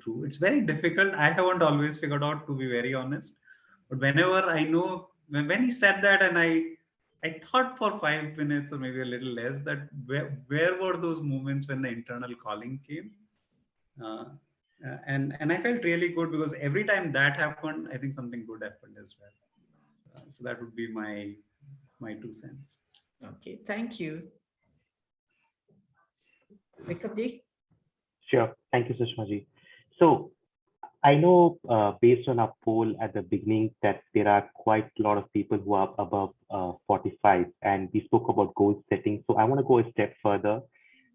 through. It's very difficult. I haven't always figured out, to be very honest. But whenever I know, when he said that, and I thought for 5 minutes or maybe a little less, that where were those moments when the internal calling came? And I felt really good because every time that happened, I think something good happened as well. So that would be my 2 cents. Okay, thank you. Rikhabh ji? Sure. Thank you, Sushma ji. So I know based on our poll at the beginning that there are quite a lot of people who are above 45, and we spoke about goal setting. So I want to go a step further.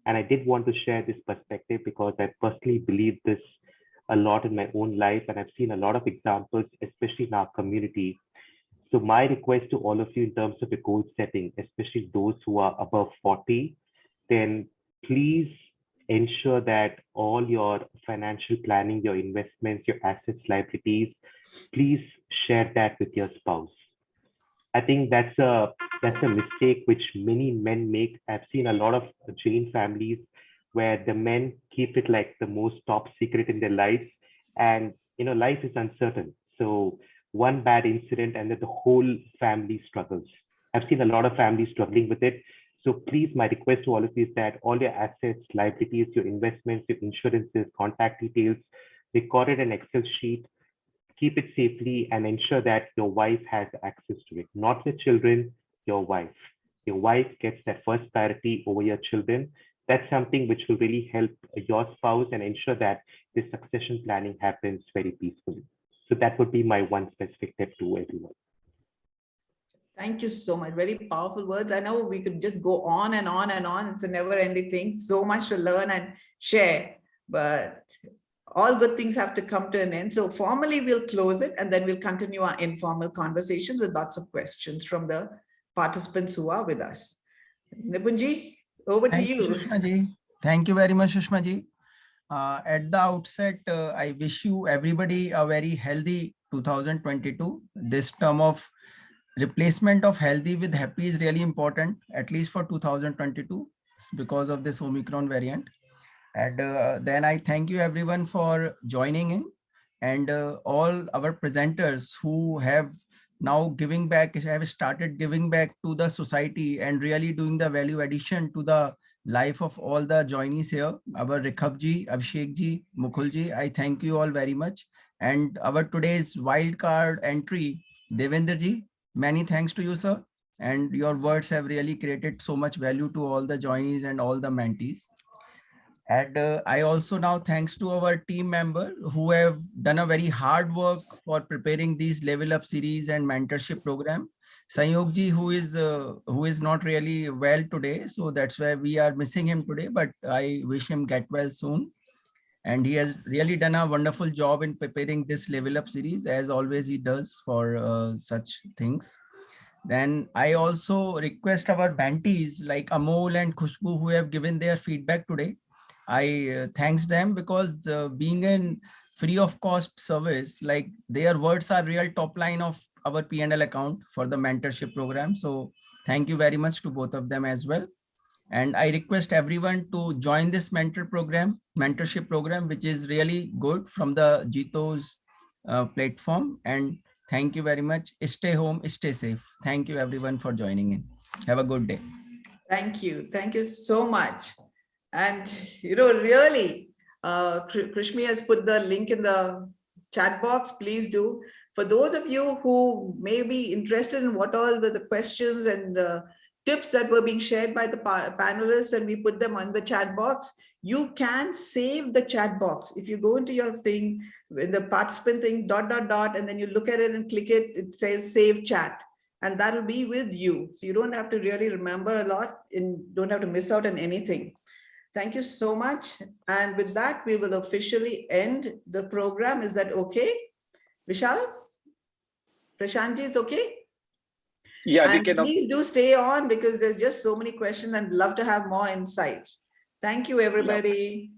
And I did want to share this perspective because I personally believe this a lot in my own life. And I've seen a lot of examples, especially in our community. So my request to all of you in terms of a goal setting, especially those who are above 40, then please ensure that all your financial planning, your investments, your assets, liabilities, please share that with your spouse. I think that's a mistake which many men make. I've seen a lot of Jain families where the men keep it like the most top secret in their lives, and life is uncertain. So one bad incident and then the whole family struggles. I've seen a lot of families struggling with it. So please, my request to all of you is that all your assets, liabilities, your investments, your insurances, contact details, recorded an Excel sheet, keep it safely and ensure that your wife has access to it, not your children, your wife. Your wife gets that first priority over your children. That's something which will really help your spouse and ensure that the succession planning happens very peacefully. So that would be my one specific tip to everyone. Thank you so much. Very powerful words. I know we could just go on and on and on. It's a never-ending thing. So much to learn and share, but all good things have to come to an end. So formally, we'll close it and then we'll continue our informal conversations with lots of questions from the participants who are with us. Nipunji, over to you. Sushma ji. Thank you very much, Sushma ji. At the outset, I wish you everybody a very healthy 2022. This term of replacement of healthy with happy is really important, at least for 2022, because of this Omicron variant. And then I thank you everyone for joining in, and all our presenters who have now giving back, have started giving back to the society and really doing the value addition to the life of all the joinees here. Our Rikhabh ji, Abhishek ji, Mukul ji, I thank you all very much. And our today's wildcard entry, Davendra ji, many thanks to you, sir. And your words have really created so much value to all the joinees and all the mentees. And I also now thanks to our team member who have done a very hard work for preparing these level up series and mentorship program. Sanyog ji, who is not really well today, so that's why we are missing him today, but I wish him get well soon. And he has really done a wonderful job in preparing this level up series, as always he does for such things. Then I also request our bantees like Amol and Khushbu who have given their feedback today. I thanks them because being in free of cost service, like their words are real top line of our P&L account for the mentorship program. So thank you very much to both of them as well. And I request everyone to join this mentorship program, which is really good from the JITO's platform. And thank you very much. Stay home, stay safe. Thank you everyone for joining in. Have a good day. Thank you. Thank you so much. And, really, Krishmi has put the link in the chat box. Please do. For those of you who may be interested in what all were the questions and the tips that were being shared by the panelists, and we put them on the chat box, you can save the chat box. If you go into your thing, in the participant thing, ... and then you look at it and click it, it says save chat. And that will be with you. So you don't have to really remember a lot and don't have to miss out on anything. Thank you so much. And with that, we will officially end the program. Is that okay? Vishal? Prashantji, it's okay? Yeah, and please do stay on because there's just so many questions and love to have more insights. Thank you, everybody.